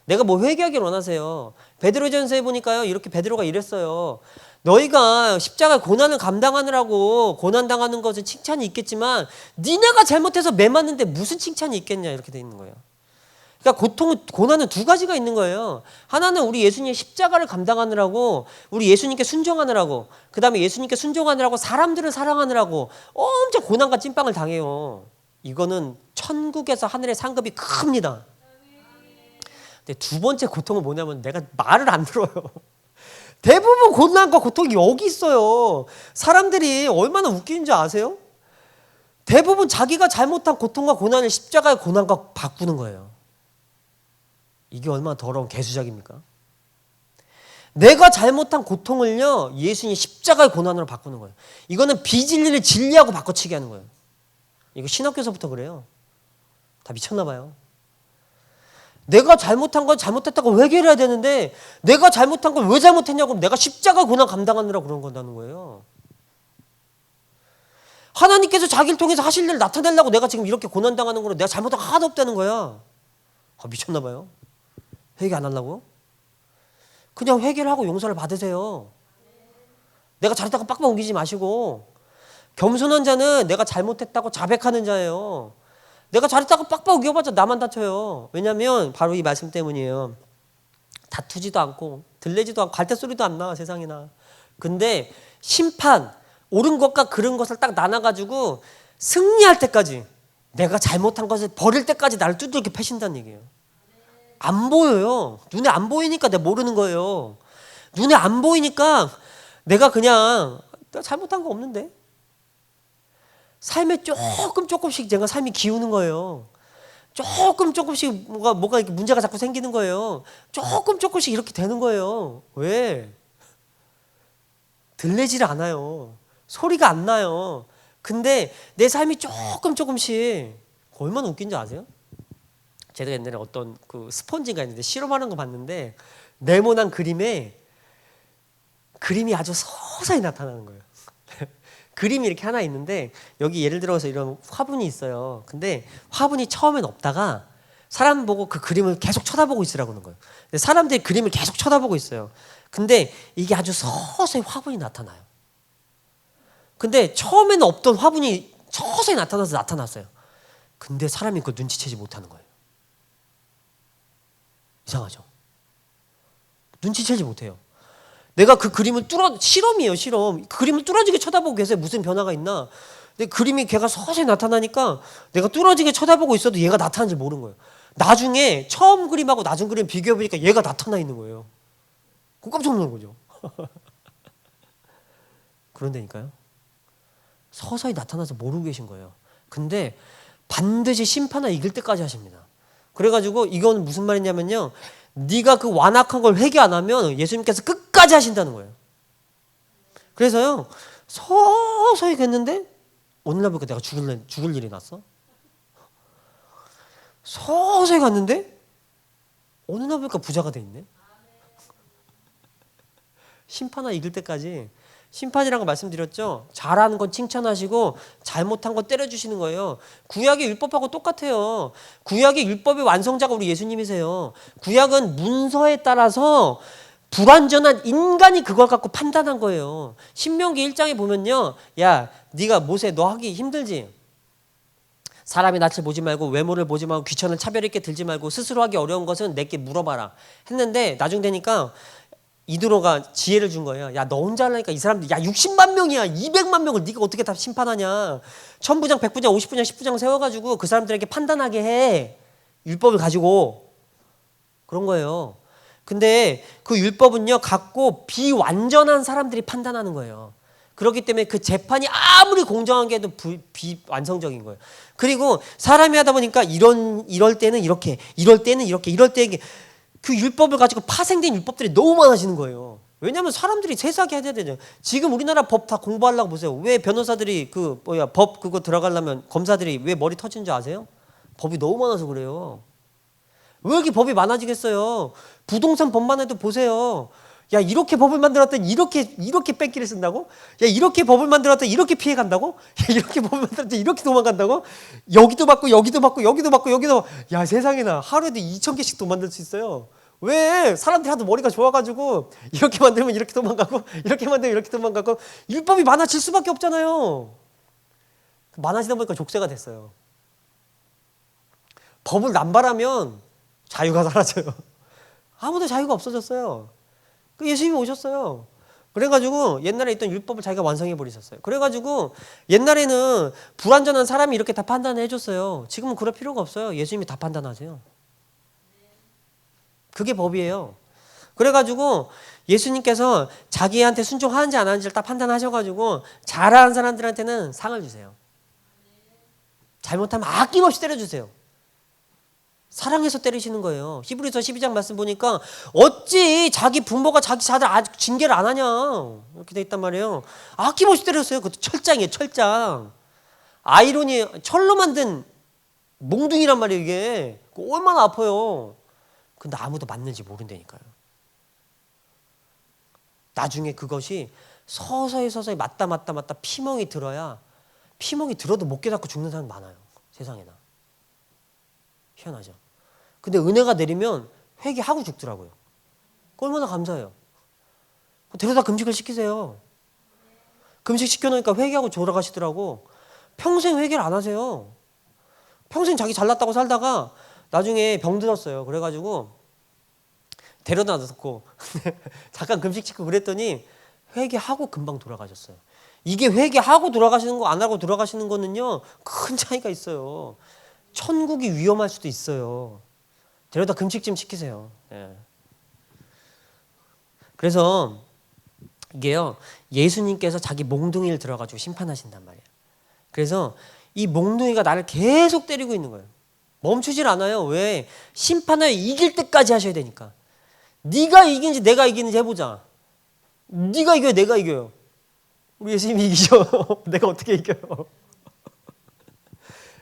내가 뭐 회개하길 원하세요. 베드로전서에 보니까요, 이렇게 베드로가 이랬어요. 너희가 십자가 고난을 감당하느라고 고난당하는 것은 칭찬이 있겠지만 니네가 잘못해서 매 맞는데 무슨 칭찬이 있겠냐, 이렇게 돼 있는 거예요. 그러니까 고난은 두 가지가 있는 거예요. 하나는 우리 예수님의 십자가를 감당하느라고, 우리 예수님께 순종하느라고, 그 다음에 예수님께 순종하느라고 사람들을 사랑하느라고 엄청 고난과 찐빵을 당해요. 이거는 천국에서 하늘의 상급이 큽니다. 근데 두 번째 고통은 뭐냐면 내가 말을 안 들어요. 대부분 고난과 고통이 여기 있어요. 사람들이 얼마나 웃기는 줄 아세요? 대부분 자기가 잘못한 고통과 고난을 십자가의 고난과 바꾸는 거예요. 이게 얼마나 더러운 개수작입니까? 내가 잘못한 고통을요, 예수님이 십자가의 고난으로 바꾸는 거예요. 이거는 비진리를 진리하고 바꿔치기 하는 거예요. 이거 신학교에서부터 그래요. 다 미쳤나 봐요. 내가 잘못한 건 잘못했다고 회개를 해야 되는데 내가 잘못한 걸 왜 잘못했냐고 내가 십자가 고난 감당하느라 그런 건다는 거예요. 하나님께서 자기를 통해서 하실 일을 나타내려고 내가 지금 이렇게 고난당하는 거로 내가 잘못한 거 하나도 없다는 거야. 미쳤나 봐요. 회개 안 하려고? 그냥 회개를 하고 용서를 받으세요. 내가 잘했다고 빡빡 옮기지 마시고. 겸손한 자는 내가 잘못했다고 자백하는 자예요. 내가 잘했다고 빡빡 우겨봤자 나만 다쳐요. 왜냐하면 바로 이 말씀 때문이에요. 다투지도 않고 들레지도 않고 갈대소리도 안 나, 세상에나. 근데 심판, 옳은 것과 그른 것을 딱 나눠가지고 승리할 때까지, 내가 잘못한 것을 버릴 때까지 나를 두들겨 패신다는 얘기예요. 안 보여요. 눈에 안 보이니까 내가 모르는 거예요. 눈에 안 보이니까 내가 그냥 내가 잘못한 거 없는데, 삶에 조금씩 제가 삶이 기우는 거예요. 조금씩 뭐가 이렇게 문제가 자꾸 생기는 거예요. 조금씩 이렇게 되는 거예요. 왜? 들리질 않아요. 소리가 안 나요. 근데 내 삶이 조금씩, 얼마나 웃긴지 아세요? 제가 옛날에 어떤 그 스펀지가 있는데 실험하는 거 봤는데, 네모난 그림이 아주 서서히 나타나는 거예요. 그림이 이렇게 하나 있는데, 여기 예를 들어서 이런 화분이 있어요. 근데 화분이 처음엔 없다가 사람 보고 그 그림을 계속 쳐다보고 있으라고 하는 거예요. 근데 사람들이 그림을 계속 쳐다보고 있어요. 근데 이게 아주 서서히 화분이 나타나요. 근데 처음에는 없던 화분이 서서히 나타났어요. 근데 사람이 그걸 눈치채지 못하는 거예요. 이상하죠? 눈치채지 못해요. 내가 그 그림을 실험이에요, 실험. 그 그림을 뚫어지게 쳐다보고 계세요. 무슨 변화가 있나? 근데 그림이 걔가 서서히 나타나니까 내가 뚫어지게 쳐다보고 있어도 얘가 나타나는지 모르는 거예요. 나중에 처음 그림하고 나중 그림 비교해보니까 얘가 나타나 있는 거예요. 그럼 깜짝 놀란 거죠. 그런다니까요. 서서히 나타나서 모르고 계신 거예요. 근데 반드시 심판을 이길 때까지 하십니다. 그래가지고 이건 무슨 말이냐면요, 네가 그 완악한 걸 회개 안 하면 예수님께서 끝까지 하신다는 거예요. 그래서요, 서서히 갔는데 어느 날 보니까 내가 죽을 일이 났어. 서서히 갔는데 어느 날 보니까 부자가 돼 있네. 심판을 이길 때까지. 심판이라고 말씀드렸죠. 잘하는 건 칭찬하시고 잘못한 건 때려주시는 거예요. 구약의 율법하고 똑같아요. 구약의 율법의 완성자가 우리 예수님이세요. 구약은 문서에 따라서 불완전한 인간이 그걸 갖고 판단한 거예요. 신명기 1장에 보면요, 야 네가 모세 너 하기 힘들지? 사람의 낯을 보지 말고 외모를 보지 말고 귀천을 차별 있게 들지 말고 스스로 하기 어려운 것은 내게 물어봐라 했는데, 나중 되니까 이드로가 지혜를 준 거예요. 야, 너 혼자 하려니까 이 사람들, 야, 60만 명이야. 200만 명을 네가 어떻게 다 심판하냐. 1000부장, 100부장, 50부장, 10부장 세워가지고 그 사람들에게 판단하게 해. 율법을 가지고. 그런 거예요. 근데 그 율법은요, 갖고 비완전한 사람들이 판단하는 거예요. 그렇기 때문에 그 재판이 아무리 공정한 게 해도 비완성적인 거예요. 그리고 사람이 하다 보니까 이럴 때는 이렇게, 이럴 때는 이렇게, 이럴 때 이게, 그 율법을 가지고 파생된 율법들이 너무 많아지는 거예요. 왜냐하면 사람들이 세세하게 해야 되잖아요. 지금 우리나라 법 다 공부하려고 보세요. 왜 변호사들이 법 그거 들어가려면 검사들이 왜 머리 터지는 줄 아세요? 법이 너무 많아서 그래요. 왜 이렇게 법이 많아지겠어요? 부동산 법만 해도 보세요. 야, 이렇게 법을 만들었더니 이렇게 뺑기를 쓴다고? 야, 이렇게 법을 만들었더니 이렇게 피해 간다고? 야, 이렇게 법을 만들었더니 이렇게 도망간다고? 여기도 받고 여기도 받고 여기도 받고 여기도 받고. 야, 세상에나 하루에도 2000개씩 도 만들 수 있어요. 왜? 사람들이 하도 머리가 좋아가지고 이렇게 만들면 이렇게 도망가고 이렇게 만들면 이렇게 도망가고. 율법이 많아질 수밖에 없잖아요. 많아지다 보니까 족쇄가 됐어요. 법을 남발하면 자유가 사라져요. 아무도 자유가 없어졌어요. 예수님이 오셨어요. 그래가지고 옛날에 있던 율법을 자기가 완성해 버리셨어요. 그래가지고 옛날에는 불완전한 사람이 이렇게 다 판단해 줬어요. 지금은 그럴 필요가 없어요. 예수님이 다 판단하세요. 그게 법이에요. 그래가지고 예수님께서 자기한테 순종하는지 안 하는지를 딱 판단하셔가지고 잘하는 사람들한테는 상을 주세요. 잘못하면 아낌없이 때려주세요. 사랑해서 때리시는 거예요. 히브리서 12장 말씀 보니까 어찌 자기 부모가 자기 자들 아직 징계를 안 하냐 이렇게 돼 있단 말이에요. 아낌없이 때렸어요. 그것도 철장이에요. 철장. 아이러니, 철로 만든 몽둥이란 말이에요. 이게 얼마나 아파요. 근데 아무도 맞는지 모른다니까요. 나중에 그것이 서서히 맞다 피멍이 들어야, 피멍이 들어도 못 깨닫고 죽는 사람 많아요. 세상에나. 희한하죠. 근데 은혜가 내리면 회개하고 죽더라고요. 얼마나 감사해요. 데려다 금식을 시키세요. 금식 시켜놓으니까 회개하고 돌아가시더라고. 평생 회개를 안 하세요. 평생 자기 잘났다고 살다가 나중에 병들었어요. 그래가지고 데려다 놓고 잠깐 금식 시키고 그랬더니 회개하고 금방 돌아가셨어요. 이게 회개하고 돌아가시는 거 안 하고 돌아가시는 거는요 큰 차이가 있어요. 천국이 위험할 수도 있어요. 데려다 금식 좀 시키세요. 예. 그래서 이게요 예수님께서 자기 몽둥이를 들어가지고 심판하신단 말이에요. 그래서 이 몽둥이가 나를 계속 때리고 있는 거예요. 멈추질 않아요. 왜? 심판을 이길 때까지 하셔야 되니까. 네가 이긴지 내가 이기는지 해보자. 네가 이겨요, 내가 이겨요. 우리 예수님이 이기죠. 내가 어떻게 이겨요?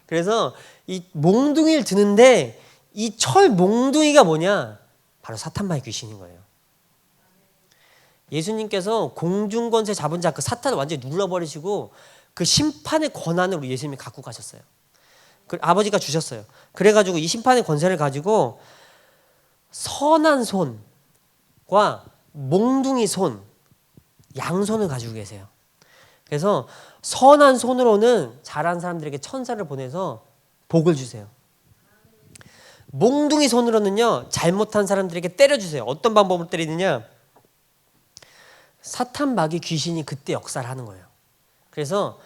그래서 이 몽둥이를 드는데 이 철 몽둥이가 뭐냐? 바로 사탄마의 귀신인 거예요. 예수님께서 공중권세 잡은 자 그 사탄을 완전히 눌러버리시고 그 심판의 권한을 우리 예수님이 갖고 가셨어요. 그 아버지가 주셨어요. 그래가지고 이 심판의 권세를 가지고 선한 손과 몽둥이 손, 양손을 가지고 계세요. 그래서 선한 손으로는 잘한 사람들에게 천사를 보내서 복을 주세요. 몽둥이 손으로는요 잘못한 사람들에게 때려주세요. 어떤 방법으로 때리느냐? 사탄 마귀 귀신이 그때 역사를 하는 거예요. 그래서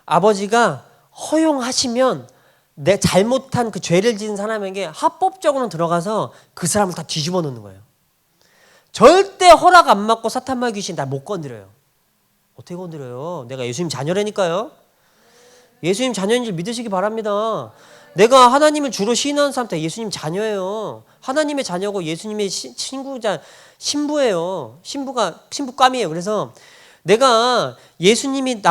아버지가 허용하시면 내 잘못한 그 죄를 지은 사람에게 합법적으로는 들어가서 그 사람을 다 뒤집어 놓는 거예요. 절대 허락 안 받고 사탄 마귀 귀신 날 못 건드려요. 어떻게 건드려요? 내가 예수님 자녀라니까요. 예수님 자녀인 줄 믿으시기 바랍니다. 내가 하나님을 주로 시인하는 사람한테 예수님 자녀예요. 하나님의 자녀고 예수님의 친구자 신부예요. 신부감이에요. 그래서 내가 예수님이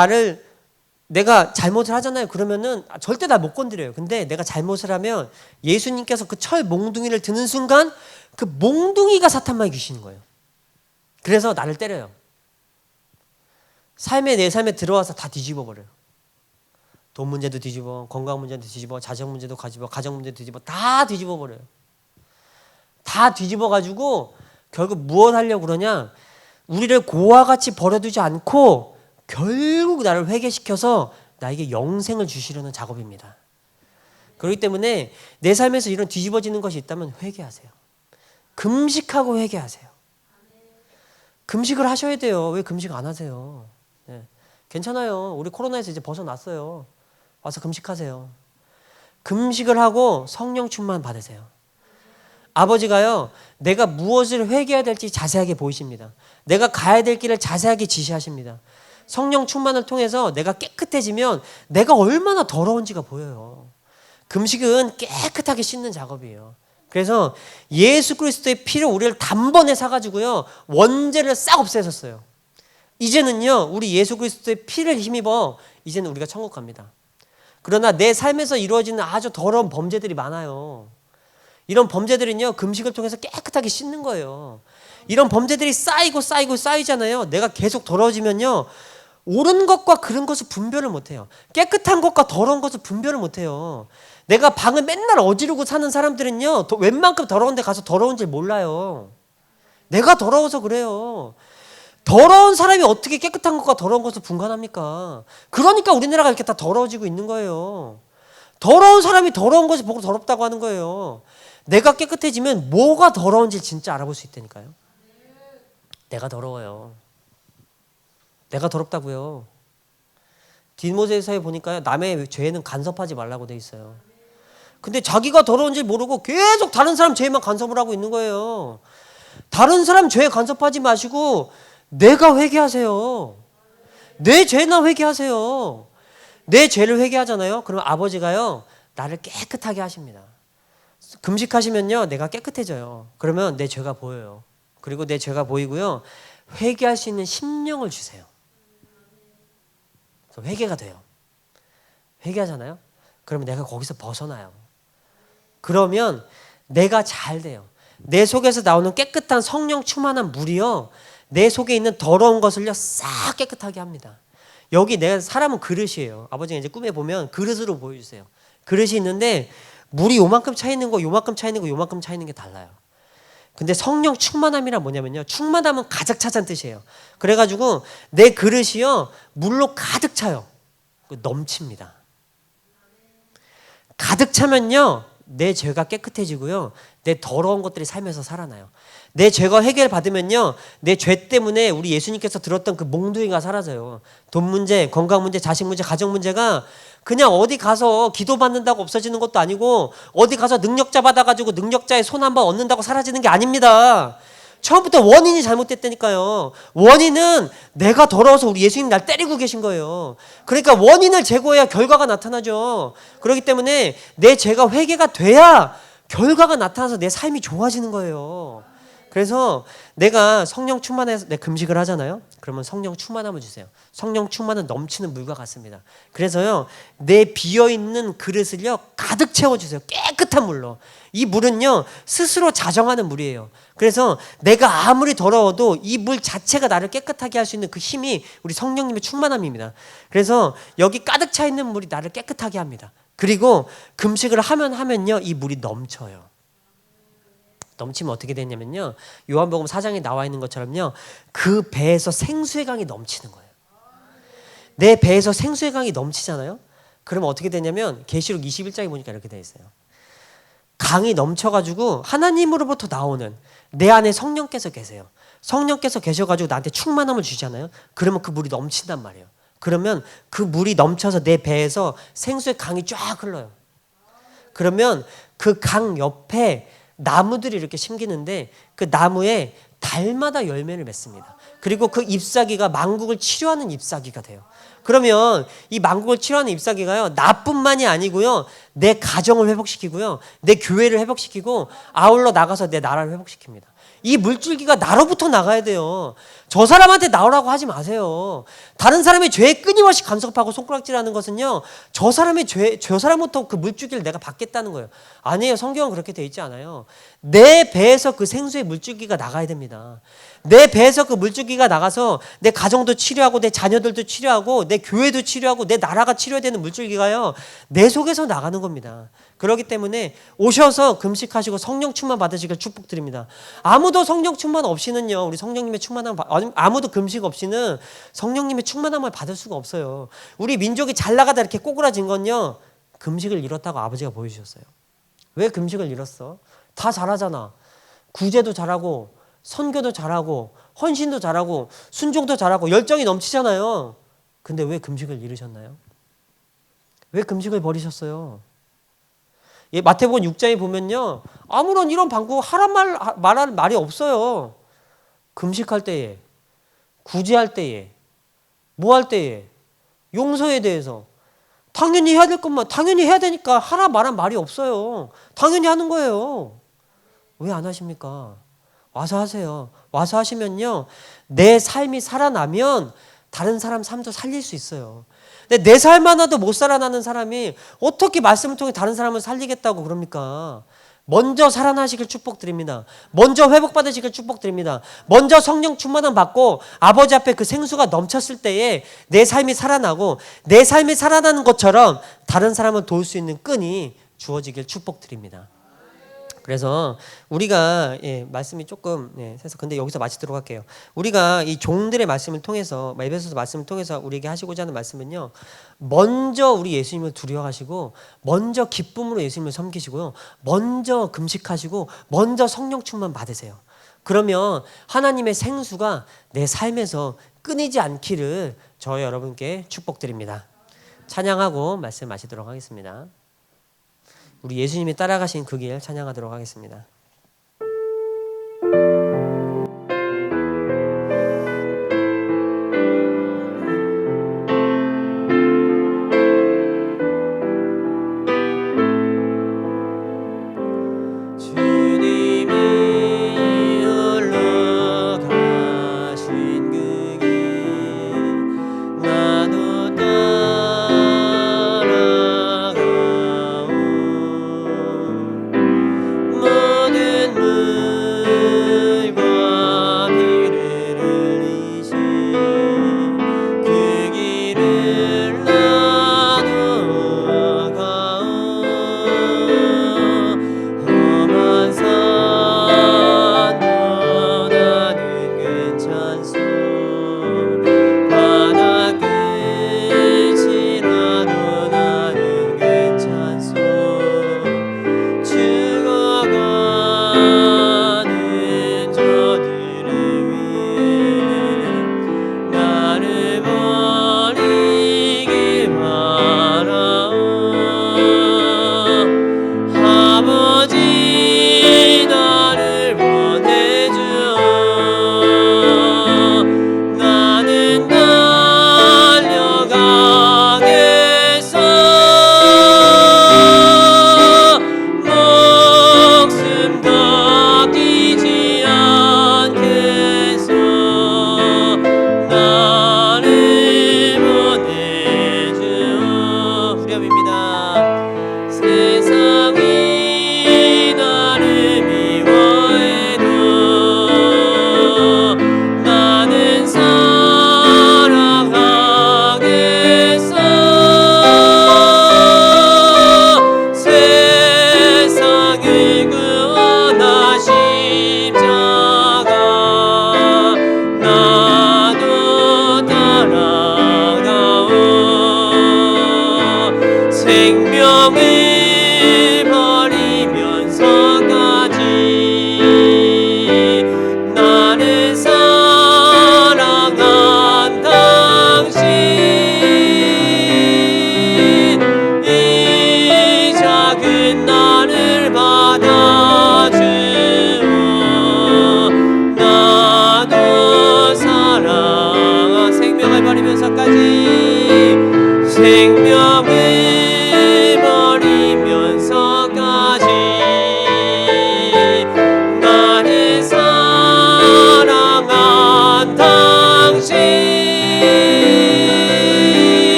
내가 잘못을 하잖아요. 그러면은 절대 날 못 건드려요. 근데 내가 잘못을 하면 예수님께서 그 철 몽둥이를 드는 순간 그 몽둥이가 사탄마귀 귀신인 거예요. 그래서 나를 때려요. 내 삶에 들어와서 다 뒤집어 버려요. 돈 문제도 뒤집어, 건강 문제도 뒤집어, 자식 문제도 가정 문제도 뒤집어, 다 뒤집어 버려요. 다 뒤집어 가지고 결국 무엇 하려고 그러냐? 우리를 고와 같이 버려두지 않고 결국 나를 회개시켜서 나에게 영생을 주시려는 작업입니다. 그렇기 때문에 내 삶에서 이런 뒤집어지는 것이 있다면 회개하세요. 금식하고 회개하세요. 금식을 하셔야 돼요. 왜 금식 안 하세요? 네. 괜찮아요. 우리 코로나에서 이제 벗어났어요. 와서 금식하세요. 금식을 하고 성령 충만 받으세요. 아버지가요, 내가 무엇을 회개해야 될지 자세하게 보이십니다. 내가 가야 될 길을 자세하게 지시하십니다. 성령 충만을 통해서 내가 깨끗해지면 내가 얼마나 더러운지가 보여요. 금식은 깨끗하게 씻는 작업이에요. 그래서 예수 그리스도의 피를 우리를 단번에 사가지고요, 원죄를 싹 없애셨어요. 이제는요, 우리 예수 그리스도의 피를 힘입어 이제는 우리가 천국 갑니다. 그러나 내 삶에서 이루어지는 아주 더러운 범죄들이 많아요. 이런 범죄들은요 금식을 통해서 깨끗하게 씻는 거예요. 이런 범죄들이 쌓이잖아요. 내가 계속 더러워지면요 옳은 것과 그른 것을 분별을 못해요. 깨끗한 것과 더러운 것을 분별을 못해요. 내가 방을 맨날 어지르고 사는 사람들은요 웬만큼 더러운 데 가서 더러운 줄 몰라요. 내가 더러워서 그래요. 더러운 사람이 어떻게 깨끗한 것과 더러운 것을 분간합니까? 그러니까 우리나라가 이렇게 다 더러워지고 있는 거예요. 더러운 사람이 더러운 것을 보고 더럽다고 하는 거예요. 내가 깨끗해지면 뭐가 더러운지 진짜 알아볼 수 있다니까요. 내가 더러워요. 내가 더럽다고요. 디모데서에 보니까요 남의 죄는 간섭하지 말라고 돼 있어요. 근데 자기가 더러운지 모르고 계속 다른 사람 죄만 간섭을 하고 있는 거예요. 다른 사람 죄에 간섭하지 마시고 내가 회개하세요. 내 죄나 회개하세요. 내 죄를 회개하잖아요. 그러면 아버지가요 나를 깨끗하게 하십니다. 금식하시면요 내가 깨끗해져요. 그러면 내 죄가 보여요. 그리고 내 죄가 보이고요 회개할 수 있는 심령을 주세요. 그래서 회개가 돼요. 회개하잖아요. 그러면 내가 거기서 벗어나요. 그러면 내가 잘 돼요. 내 속에서 나오는 깨끗한 성령 충만한 물이요 내 속에 있는 더러운 것을요 싹 깨끗하게 합니다. 여기 내가 사람은 그릇이에요. 아버지가 이제 꿈에 보면 그릇으로 보여주세요. 그릇이 있는데 물이 요만큼 차 있는 거, 요만큼 차 있는 거, 요만큼 차 있는 게 달라요. 근데 성령 충만함이란 뭐냐면요. 충만함은 가득 차자는 뜻이에요. 그래가지고 내 그릇이요 물로 가득 차요. 넘칩니다. 가득 차면요 내 죄가 깨끗해지고요 내 더러운 것들이 삶에서 살아나요. 내 죄가 해결받으면요, 내 죄 때문에 우리 예수님께서 들었던 그 몽둥이가 사라져요. 돈 문제, 건강 문제, 자식 문제, 가정 문제가 그냥 어디 가서 기도받는다고 없어지는 것도 아니고 어디 가서 능력자 받아가지고 능력자의 손 한번 얻는다고 사라지는 게 아닙니다. 처음부터 원인이 잘못됐다니까요. 원인은 내가 더러워서 우리 예수님 날 때리고 계신 거예요. 그러니까 원인을 제거해야 결과가 나타나죠. 그렇기 때문에 내 죄가 회개가 돼야 결과가 나타나서 내 삶이 좋아지는 거예요. 그래서 내가 성령 충만해서 내 금식을 하잖아요. 그러면 성령 충만함을 주세요. 성령 충만은 넘치는 물과 같습니다. 그래서요, 내 비어있는 그릇을요 가득 채워주세요. 깨끗한 물로. 이 물은요 스스로 자정하는 물이에요. 그래서 내가 아무리 더러워도 이 물 자체가 나를 깨끗하게 할 수 있는 그 힘이 우리 성령님의 충만함입니다. 그래서 여기 가득 차 있는 물이 나를 깨끗하게 합니다. 그리고 금식을 하면요 이 물이 넘쳐요. 넘치면 어떻게 되냐면요, 요한복음 4장에 나와 있는 것처럼요, 그 배에서 생수의 강이 넘치는 거예요. 내 배에서 생수의 강이 넘치잖아요. 그러면 어떻게 되냐면 계시록 21장에 보니까 이렇게 되어 있어요. 강이 넘쳐가지고 하나님으로부터 나오는, 내 안에 성령께서 계세요. 성령께서 계셔가지고 나한테 충만함을 주잖아요. 그러면 그 물이 넘친단 말이에요. 그러면 그 물이 넘쳐서 내 배에서 생수의 강이 쫙 흘러요. 그러면 그 강 옆에 나무들이 이렇게 심기는데 그 나무에 달마다 열매를 맺습니다. 그리고 그 잎사귀가 만국을 치료하는 잎사귀가 돼요. 그러면 이 만국을 치료하는 잎사귀가요, 나뿐만이 아니고요, 내 가정을 회복시키고요, 내 교회를 회복시키고 아울러 나가서 내 나라를 회복시킵니다. 이 물줄기가 나로부터 나가야 돼요. 저 사람한테 나오라고 하지 마세요. 다른 사람의 죄에 끊임없이 간섭하고 손가락질하는 것은요, 저 사람의 죄, 저 사람부터 그 물줄기를 내가 받겠다는 거예요. 아니에요. 성경은 그렇게 돼 있지 않아요. 내 배에서 그 생수의 물줄기가 나가야 됩니다. 내 배에서 그 물줄기가 나가서 내 가정도 치료하고 내 자녀들도 치료하고 내 교회도 치료하고 내 나라가 치료되는 물줄기가요, 내 속에서 나가는 겁니다. 그렇기 때문에 오셔서 금식하시고 성령 충만 받으시길 축복드립니다. 아무도 성령 충만 없이는요, 우리 성령님의 충만함을 아무도 금식 없이는 성령님의 충만함을 받을 수가 없어요. 우리 민족이 잘 나가다 이렇게 꼬꾸라진 건요, 금식을 잃었다고 아버지가 보여주셨어요. 왜 금식을 잃었어? 다 잘하잖아. 구제도 잘하고 선교도 잘하고 헌신도 잘하고 순종도 잘하고 열정이 넘치잖아요. 근데 왜 금식을 잃으셨나요? 왜 금식을 버리셨어요? 예, 마태복음 6장에 보면요, 아무런 이런 방구 하란 말할 말이 없어요. 금식할 때에, 구제할 때에, 뭐 할 때에, 용서에 대해서 당연히 해야 될 것만 당연히 해야 되니까 하라 말한 말이 없어요. 당연히 하는 거예요. 왜 안 하십니까? 와서 하세요. 와서 하시면요, 내 삶이 살아나면 다른 사람 삶도 살릴 수 있어요. 근데 내 삶 하나도 못 살아나는 사람이 어떻게 말씀을 통해 다른 사람을 살리겠다고 그럽니까? 먼저 살아나시길 축복드립니다. 먼저 회복받으시길 축복드립니다. 먼저 성령 충만함 받고 아버지 앞에 그 생수가 넘쳤을 때에 내 삶이 살아나고 내 삶이 살아나는 것처럼 다른 사람을 도울 수 있는 끈이 주어지길 축복드립니다. 그래서 우리가 말씀이 조금 해서 근데 여기서 마치도록 할게요. 우리가 이 종들의 말씀을 통해서, 에베소서 말씀을 통해서 우리에게 하시고자 하는 말씀은요, 먼저 우리 예수님을 두려워하시고 먼저 기쁨으로 예수님을 섬기시고요, 먼저 금식하시고 먼저 성령 충만 받으세요. 그러면 하나님의 생수가 내 삶에서 끊이지 않기를 저 여러분께 축복드립니다. 찬양하고 말씀 마치도록 하겠습니다. 우리 예수님이 따라가신 그 길 찬양하도록 하겠습니다. 모든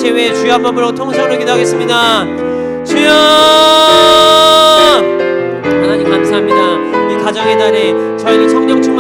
예외 주여 한번 부르고 통성으로 기도하겠습니다. 주여 하나님 감사합니다. 이 가정의 달에 저희는 성령 충만